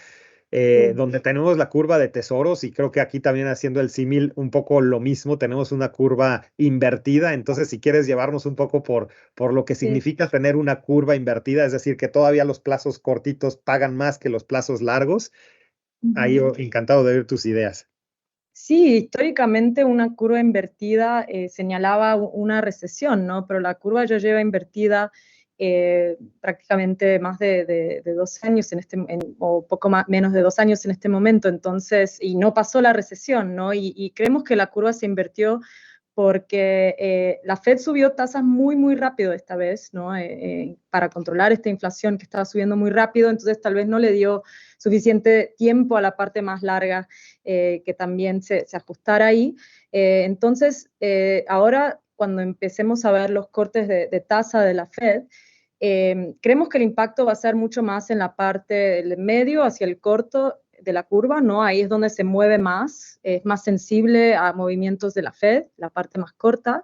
Sí. donde tenemos la curva de tesoros y creo que aquí también haciendo el símil un poco lo mismo, tenemos una curva invertida, entonces si quieres llevarnos un poco por lo que Sí. significa tener una curva invertida, es decir, que todavía los plazos cortitos pagan más que los plazos largos, ahí encantado de ver tus ideas. Sí, históricamente una curva invertida señalaba una recesión, ¿no? Pero la curva ya lleva invertida prácticamente más de 2 años o poco más, menos de 2 años en este momento, entonces, y no pasó la recesión, ¿no? Y creemos que la curva se invirtió porque la Fed subió tasas muy, muy rápido esta vez, ¿no? Para controlar esta inflación que estaba subiendo muy rápido, entonces tal vez no le dio suficiente tiempo a la parte más larga que también se ajustara ahí. Entonces, ahora cuando empecemos a ver los cortes de tasa de la Fed, creemos que el impacto va a ser mucho más en la parte del medio hacia el corto de la curva, ¿no? Ahí es donde se mueve más, es más sensible a movimientos de la Fed, la parte más corta.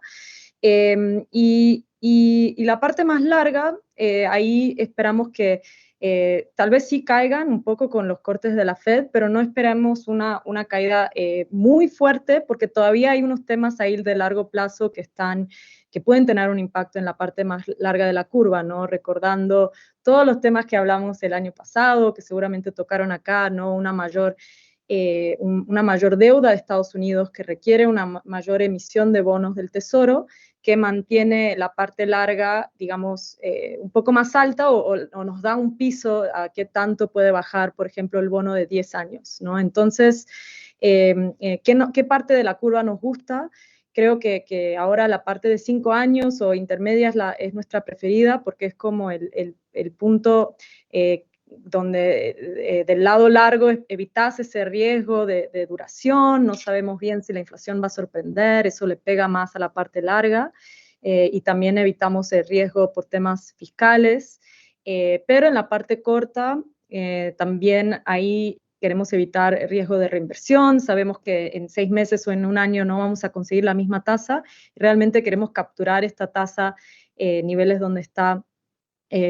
Y la parte más larga, ahí esperamos que tal vez sí caigan un poco con los cortes de la Fed, pero no esperamos una caída muy fuerte porque todavía hay unos temas ahí de largo plazo que pueden tener un impacto en la parte más larga de la curva, ¿no? Recordando todos los temas que hablamos el año pasado, que seguramente tocaron acá, ¿no? Una mayor deuda de Estados Unidos que requiere una mayor emisión de bonos del Tesoro, que mantiene la parte larga, digamos, un poco más alta o nos da un piso a qué tanto puede bajar, por ejemplo, el bono de 10 años, ¿no? Entonces, ¿qué parte de la curva nos gusta? Creo que ahora la parte de 5 años o intermedia es nuestra preferida porque es como el punto donde del lado largo evitas ese riesgo de duración, no sabemos bien si la inflación va a sorprender, eso le pega más a la parte larga, y también evitamos el riesgo por temas fiscales, pero en la parte corta también ahí queremos evitar riesgo de reinversión, sabemos que en 6 meses o en un año no vamos a conseguir la misma tasa, realmente queremos capturar esta tasa niveles donde está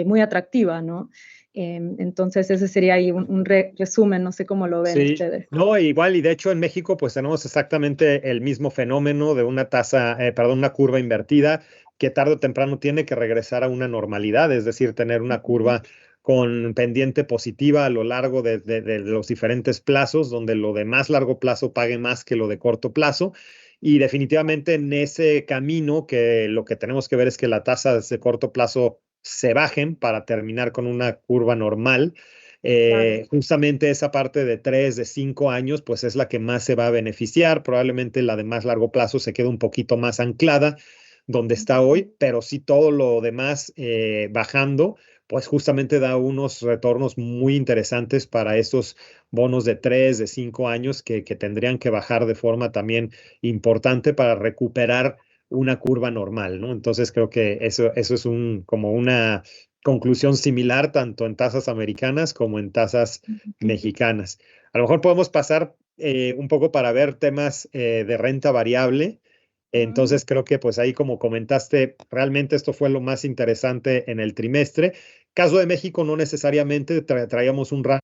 muy atractiva, ¿no? Entonces ese sería ahí un resumen, no sé cómo lo ven Sí, ustedes. no, igual, y de hecho en México pues tenemos exactamente el mismo fenómeno de una perdón, una curva invertida que tarde o temprano tiene que regresar a una normalidad, es decir, tener una curva con pendiente positiva a lo largo de los diferentes plazos, donde lo de más largo plazo pague más que lo de corto plazo. Y definitivamente en ese camino que lo que tenemos que ver es que las tasas de corto plazo se bajen para terminar con una curva normal. Claro. Justamente esa parte de 3, de 5 años, pues es la que más se va a beneficiar. Probablemente la de más largo plazo se quede un poquito más anclada donde está hoy, pero sí todo lo demás bajando, pues justamente da unos retornos muy interesantes para estos bonos de 3, de 5 años que tendrían que bajar de forma también importante para recuperar una curva normal, ¿no? Entonces creo que eso es como una conclusión similar tanto en tasas americanas como en tasas mexicanas. A lo mejor podemos pasar un poco para ver temas de renta variable. Entonces creo que pues ahí como comentaste, realmente esto fue lo más interesante en el trimestre. Caso de México no necesariamente traíamos un rango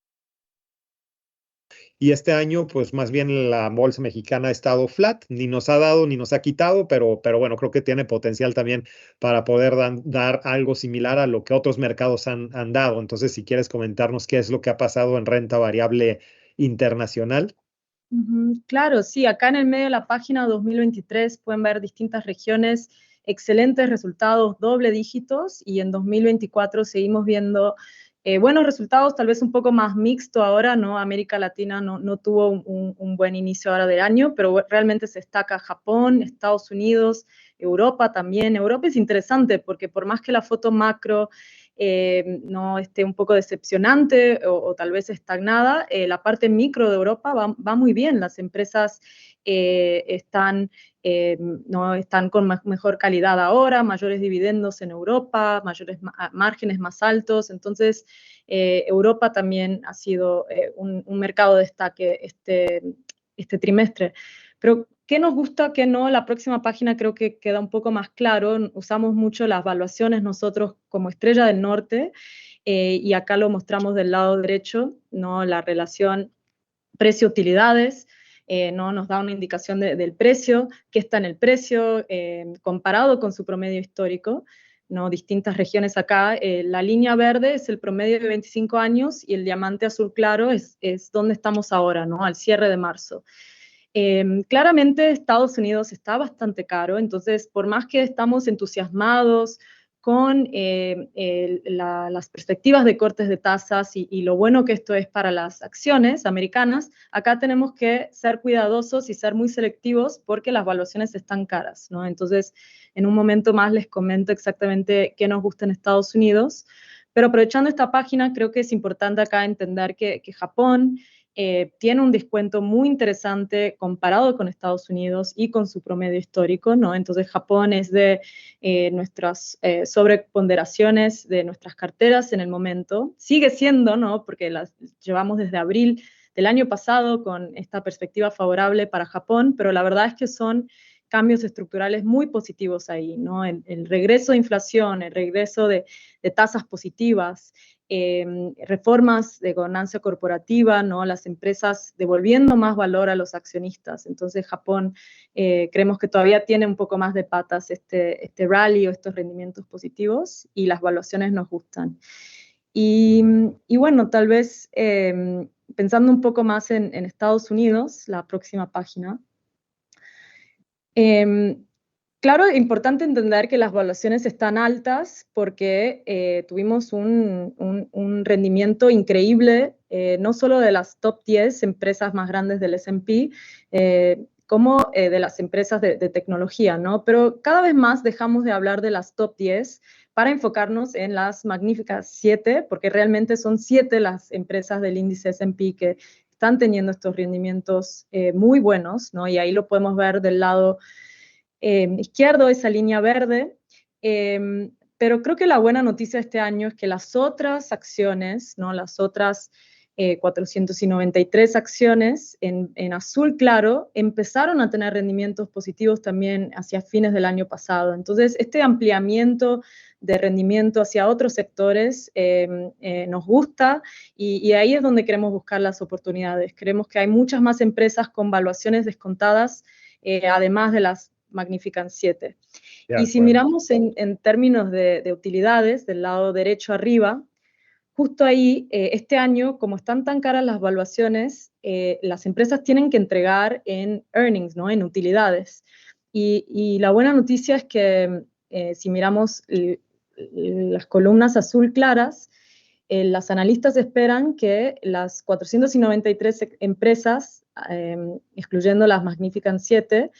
y este año, pues más bien la bolsa mexicana ha estado flat, ni nos ha dado ni nos ha quitado, pero bueno, creo que tiene potencial también para poder dar algo similar a lo que otros mercados han dado. Entonces, si quieres comentarnos qué es lo que ha pasado en renta variable internacional. Claro, sí, acá en el medio de la página 2023 pueden ver distintas regiones, excelentes resultados, doble dígitos, y en 2024 seguimos viendo buenos resultados, tal vez un poco más mixto ahora, ¿no? América Latina no tuvo un buen inicio ahora de año, pero realmente se destaca Japón, Estados Unidos, Europa también. Europa es interesante porque por más que la foto macro no esté un poco decepcionante o tal vez estagnada, la parte micro de Europa va muy bien. Las empresas no están con mejor calidad ahora, mayores dividendos en Europa, mayores márgenes más altos. Entonces, Europa también ha sido un mercado de destaque este trimestre. Pero, ¿qué nos gusta, qué no? La próxima página creo que queda un poco más claro. Usamos mucho las valuaciones nosotros como Estrella del Norte, y acá lo mostramos del lado derecho, ¿no? La relación precio-utilidades, ¿no? Nos da una indicación del precio, qué está en el precio, comparado con su promedio histórico, ¿no? Distintas regiones acá. La línea verde es el promedio de 25 años y el diamante azul claro es donde estamos ahora, ¿no? Al cierre de marzo. Claramente Estados Unidos está bastante caro, entonces por más que estamos entusiasmados con las perspectivas de cortes de tasas y lo bueno que esto es para las acciones americanas, acá tenemos que ser cuidadosos y ser muy selectivos porque las valuaciones están caras, ¿no? Entonces, en un momento más les comento exactamente qué nos gusta en Estados Unidos, pero aprovechando esta página, creo que es importante acá entender que Japón tiene un descuento muy interesante comparado con Estados Unidos y con su promedio histórico, ¿no? Entonces Japón es de nuestras sobreponderaciones de nuestras carteras en el momento. Sigue siendo, ¿no? Porque las llevamos desde abril del año pasado con esta perspectiva favorable para Japón, pero la verdad es que son cambios estructurales muy positivos ahí, ¿no? El regreso de inflación, el regreso de tasas positivas, reformas de gobernanza corporativa, ¿no? Las empresas devolviendo más valor a los accionistas. Entonces Japón creemos que todavía tiene un poco más de patas este rally o estos rendimientos positivos y las valuaciones nos gustan. Y bueno, tal vez pensando un poco más en Estados Unidos, la próxima página. Claro, es importante entender que las valuaciones están altas porque tuvimos un rendimiento increíble, no solo de las top 10 empresas más grandes del S&P, como de las empresas de tecnología, ¿no? Pero cada vez más dejamos de hablar de las top 10 para enfocarnos en las magníficas 7, porque realmente son 7 las empresas del índice S&P que están teniendo estos rendimientos muy buenos, ¿no? Y ahí lo podemos ver del lado izquierdo, esa línea verde. Pero creo que la buena noticia este año es que las otras acciones, ¿no? Las otras 493 acciones en azul claro empezaron a tener rendimientos positivos también hacia fines del año pasado. Entonces, este ampliamiento de rendimiento hacia otros sectores nos gusta y ahí es donde queremos buscar las oportunidades. Creemos que hay muchas más empresas con valuaciones descontadas, además de las Magnificent 7. Y si miramos en términos de utilidades, del lado derecho arriba, justo ahí, este año, como están tan caras las valuaciones, las empresas tienen que entregar en earnings, ¿no? En utilidades. Y la buena noticia es que si miramos las columnas azul claras, las analistas esperan que las 493 empresas, excluyendo las Magnificent 7,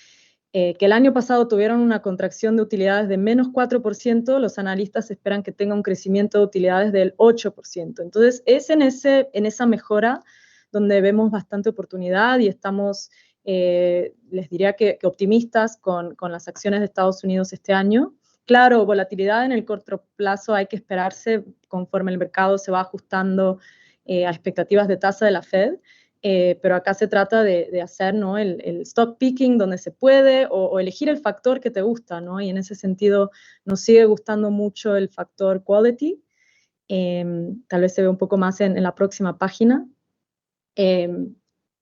que el año pasado tuvieron una contracción de utilidades de menos 4%, los analistas esperan que tenga un crecimiento de utilidades del 8%. Entonces, es en esa mejora donde vemos bastante oportunidad y estamos, les diría que optimistas con las acciones de Estados Unidos este año. Claro, volatilidad en el corto plazo hay que esperarse conforme el mercado se va ajustando a expectativas de tasa de la Fed, pero acá se trata de hacer, ¿no? el stock picking donde se puede o elegir el factor que te gusta, ¿no? Y en ese sentido nos sigue gustando mucho el factor quality. Tal vez se ve un poco más en la próxima página.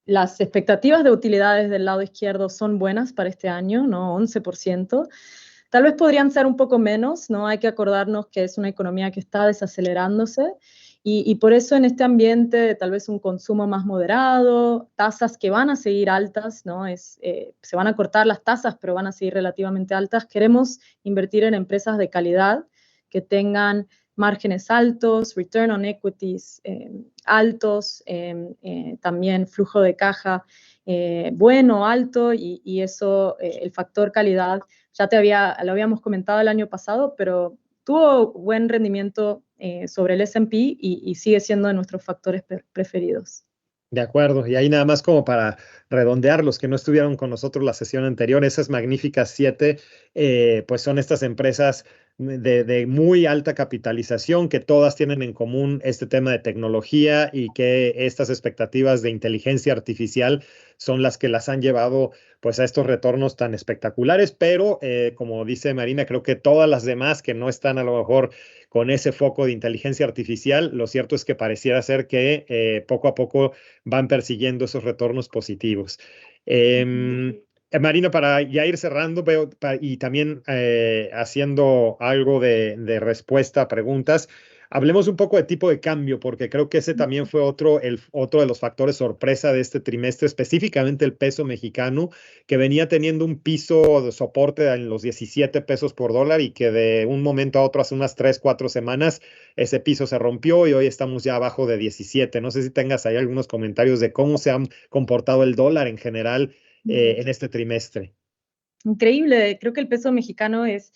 Las expectativas de utilidades del lado izquierdo son buenas para este año, ¿no? 11%. Tal vez podrían ser un poco menos, ¿no? Hay que acordarnos que es una economía que está desacelerándose y por eso en este ambiente tal vez un consumo más moderado, tasas que van a seguir altas, ¿no? Se van a cortar las tasas, pero van a seguir relativamente altas. Queremos invertir en empresas de calidad que tengan márgenes altos, return on equities altos, también flujo de caja bueno, alto, y eso, el factor calidad, ya lo habíamos comentado el año pasado, pero tuvo buen rendimiento sobre el S&P y sigue siendo de nuestros factores preferidos. De acuerdo, y ahí nada más como para redondear, los que no estuvieron con nosotros la sesión anterior, esas magníficas 7, pues son estas empresas de muy alta capitalización que todas tienen en común este tema de tecnología y que estas expectativas de inteligencia artificial son las que las han llevado pues a estos retornos tan espectaculares, pero como dice Marina, creo que todas las demás que no están a lo mejor con ese foco de inteligencia artificial, lo cierto es que pareciera ser que poco a poco van persiguiendo esos retornos positivos. Marina, para ya ir cerrando y también haciendo algo de respuesta a preguntas, Hablemos un poco de tipo de cambio, porque creo que ese también fue otro de los factores sorpresa de este trimestre, específicamente el peso mexicano, que venía teniendo un piso de soporte en los 17 pesos por dólar y que de un momento a otro, hace unas 3, 4 semanas, ese piso se rompió y hoy estamos ya abajo de 17. No sé si tengas ahí algunos comentarios de cómo se ha comportado el dólar en general en este trimestre. Increíble, creo que el peso mexicano es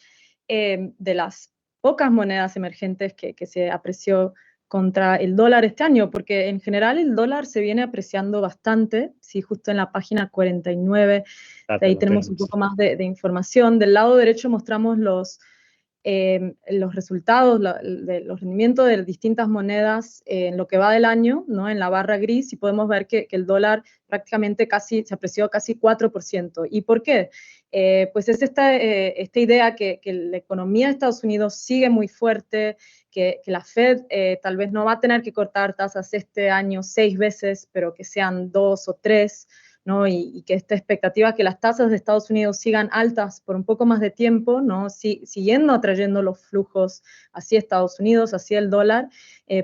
de las pocas monedas emergentes que se apreció contra el dólar este año, porque en general el dólar se viene apreciando bastante, sí, justo en la página 49, Ah, de te ahí lo tenemos tengo, un sí. poco más de información. Del lado derecho mostramos los resultados, de los rendimientos de distintas monedas en lo que va del año, ¿no? En la barra gris, y podemos ver que el dólar prácticamente se apreció casi 4%. ¿Y por qué? Pues es esta idea que la economía de Estados Unidos sigue muy fuerte, que la Fed tal vez no va a tener que cortar tasas este año 6 veces, pero que sean 2 o 3, ¿no? Y que esta expectativa que las tasas de Estados Unidos sigan altas por un poco más de tiempo, ¿no? Siguiendo atrayendo los flujos hacia Estados Unidos, hacia el dólar,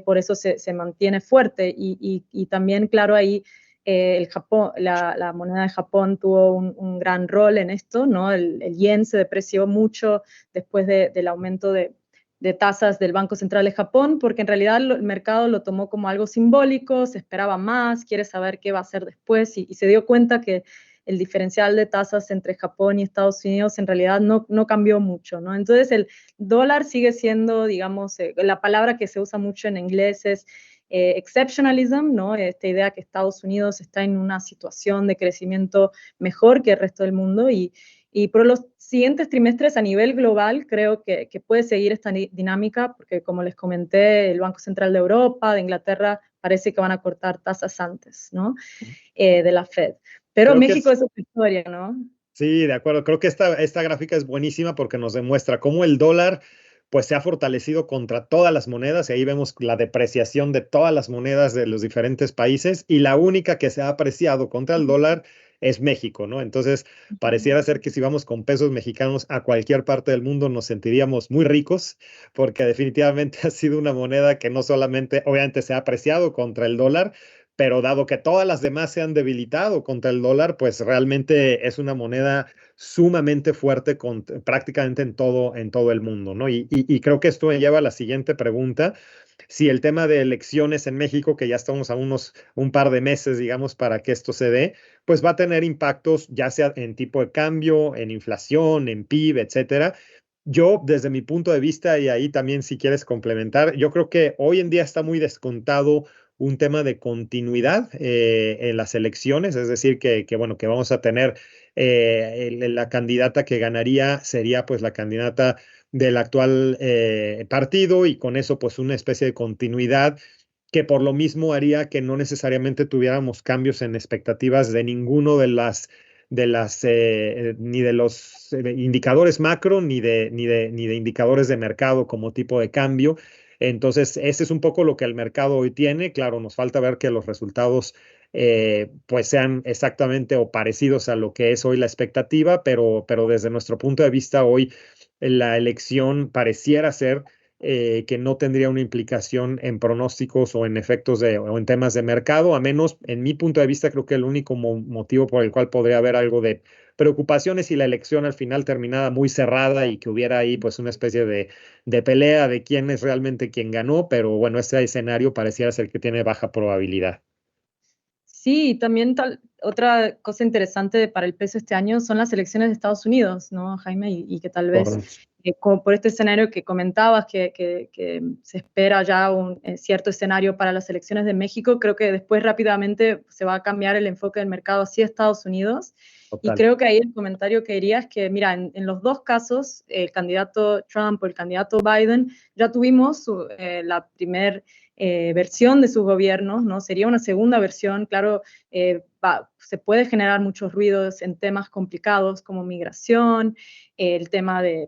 por eso se mantiene fuerte. Y también, claro, ahí el Japón, la moneda de Japón tuvo un gran rol en esto, ¿no? El yen se depreció mucho después del aumento de tasas del Banco Central de Japón, porque en realidad el mercado lo tomó como algo simbólico, se esperaba más, quiere saber qué va a hacer después, y se dio cuenta que el diferencial de tasas entre Japón y Estados Unidos en realidad no cambió mucho, ¿no? Entonces el dólar sigue siendo, digamos, la palabra que se usa mucho en inglés es exceptionalism, ¿no? Esta idea que Estados Unidos está en una situación de crecimiento mejor que el resto del mundo, y por los siguientes trimestres a nivel global creo que puede seguir esta dinámica, porque como les comenté, el Banco Central de Europa, de Inglaterra, parece que van a cortar tasas antes, ¿no? De la Fed. Pero Creo que México es, es otra historia, ¿no? sí, de acuerdo. Creo que esta gráfica es buenísima porque nos demuestra cómo el dólar pues se ha fortalecido contra todas las monedas y ahí vemos la depreciación de todas las monedas de los diferentes países y la única que se ha apreciado contra el dólar es México, ¿no? Entonces, pareciera ser que si vamos con pesos mexicanos a cualquier parte del mundo nos sentiríamos muy ricos porque definitivamente ha sido una moneda que no solamente, obviamente, se ha apreciado contra el dólar, pero dado que todas las demás se han debilitado contra el dólar, pues realmente es una moneda sumamente fuerte prácticamente en todo el mundo, ¿no? Y creo que esto me lleva a la siguiente pregunta. Si el tema de elecciones en México, que ya estamos a un par de meses, digamos, para que esto se dé, pues va a tener impactos ya sea en tipo de cambio, en inflación, en PIB, etcétera. Yo, desde mi punto de vista, y ahí también si quieres complementar, yo creo que hoy en día está muy descontado un tema de continuidad en las elecciones, es decir, bueno, que vamos a tener la candidata que ganaría sería pues la candidata del actual partido y con eso pues una especie de continuidad que por lo mismo haría que no necesariamente tuviéramos cambios en expectativas de ninguno ni de los indicadores macro ni de indicadores de mercado como tipo de cambio. Entonces, ese es un poco lo que el mercado hoy tiene. Claro, nos falta ver que los resultados pues sean exactamente o parecidos a lo que es hoy la expectativa, pero desde nuestro punto de vista hoy la elección pareciera ser que no tendría una implicación en pronósticos o en efectos o en temas de mercado, a menos en mi punto de vista creo que el único motivo por el cual podría haber algo de preocupaciones si la elección al final terminada muy cerrada y que hubiera ahí pues una especie de pelea de quién es realmente quien ganó, pero bueno, ese escenario pareciera ser que tiene baja probabilidad. Sí, también otra cosa interesante para el peso este año son las elecciones de Estados Unidos, ¿no, Jaime? Y que tal vez, Correcto. como por este escenario que comentabas, que se espera ya un cierto escenario para las elecciones de México, creo que después rápidamente se va a cambiar el enfoque del mercado hacia Estados Unidos. Y Total. creo que ahí el comentario que diría es que, mira, en los dos casos, el candidato Trump o el candidato Biden, ya tuvimos la primera versión de sus gobiernos, ¿no? Sería una segunda versión, claro, se puede generar muchos ruidos en temas complicados como migración, el tema de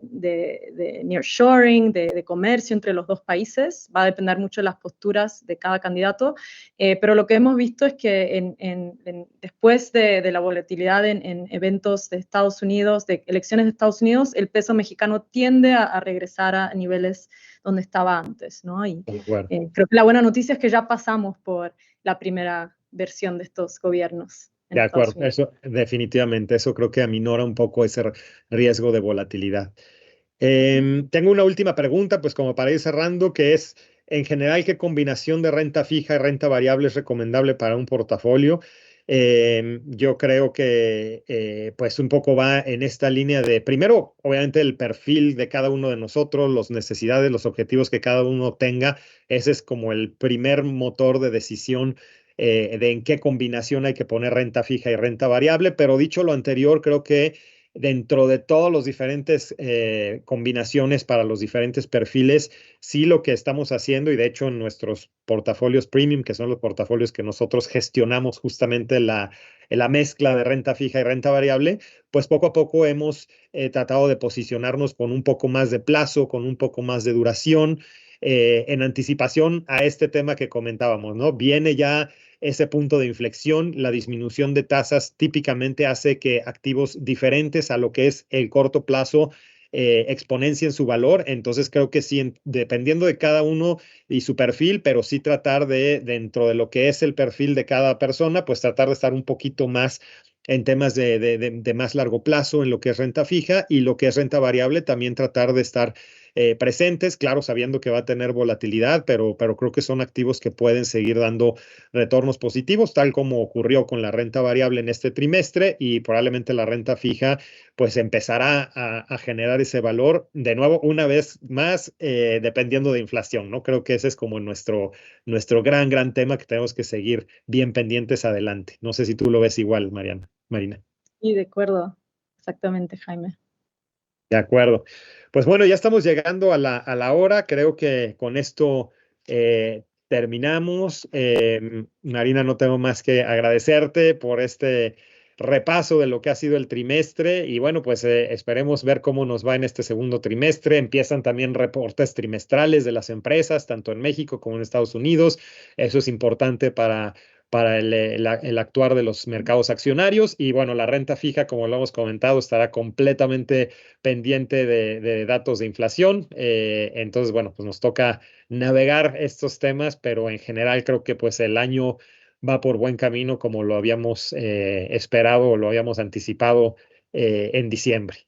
nearshoring, de comercio entre los dos países, va a depender mucho de las posturas de cada candidato, pero lo que hemos visto es que después de la volatilidad en eventos de Estados Unidos, de elecciones de Estados Unidos, el peso mexicano tiende a regresar a niveles donde estaba antes, ¿no? Y Bueno. creo que la buena noticia es que ya pasamos por la primera versión de estos gobiernos en De Estados acuerdo, Unidos. eso definitivamente, eso creo que aminora un poco ese riesgo de volatilidad. Tengo una última pregunta, pues como para ir cerrando, que es, en general, ¿qué combinación de renta fija y renta variable es recomendable para un portafolio? Yo creo que pues un poco va en esta línea de, primero, obviamente el perfil de cada uno de nosotros, las necesidades, los objetivos que cada uno tenga. Ese es como el primer motor de decisión de en qué combinación hay que poner renta fija y renta variable. Pero dicho lo anterior, creo que dentro de todos los diferentes combinaciones para los diferentes perfiles, sí lo que estamos haciendo, y de hecho en nuestros portafolios premium, que son los portafolios que nosotros gestionamos justamente la mezcla de renta fija y renta variable, pues poco a poco hemos tratado de posicionarnos con un poco más de plazo, con un poco más de duración, en anticipación a este tema que comentábamos, ¿no? Viene ya ese punto de inflexión, la disminución de tasas típicamente hace que activos diferentes a lo que es el corto plazo exponencien su valor. Entonces creo que sí, dependiendo de cada uno y su perfil, pero sí tratar de, dentro de lo que es el perfil de cada persona, pues tratar de estar un poquito más en temas de más largo plazo, en lo que es renta fija, y lo que es renta variable, también tratar de estar presentes, claro, sabiendo que va a tener volatilidad, pero creo que son activos que pueden seguir dando retornos positivos, tal como ocurrió con la renta variable en este trimestre, y probablemente la renta fija pues empezará a generar ese valor de nuevo una vez más, dependiendo de inflación, ¿no? Creo que ese es como nuestro gran tema que tenemos que seguir bien pendientes adelante. No sé si tú lo ves igual, Marina. Sí, de acuerdo, exactamente, Jaime. De acuerdo. Pues bueno, ya estamos llegando a la hora. Creo que con esto terminamos. Marina, no tengo más que agradecerte por este repaso de lo que ha sido el trimestre, y bueno, pues esperemos ver cómo nos va en este segundo trimestre. Empiezan también reportes trimestrales de las empresas, tanto en México como en Estados Unidos. Eso es importante para el actuar de los mercados accionarios. Y bueno, la renta fija, como lo hemos comentado, estará completamente pendiente de datos de inflación. Entonces, bueno, pues nos toca navegar estos temas, pero en general creo que pues el año va por buen camino, como lo habíamos esperado o lo habíamos anticipado en diciembre.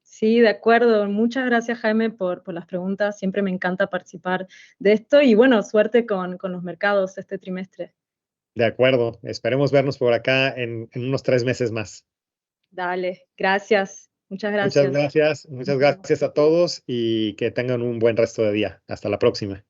Sí, de acuerdo. Muchas gracias, Jaime, por las preguntas. Siempre me encanta participar de esto y bueno, suerte con los mercados este trimestre. De acuerdo. Esperemos vernos por acá en unos 3 meses más. Dale, gracias. Muchas Muchas gracias. gracias. Muchas gracias a todos y que tengan un buen resto de día. Hasta la próxima.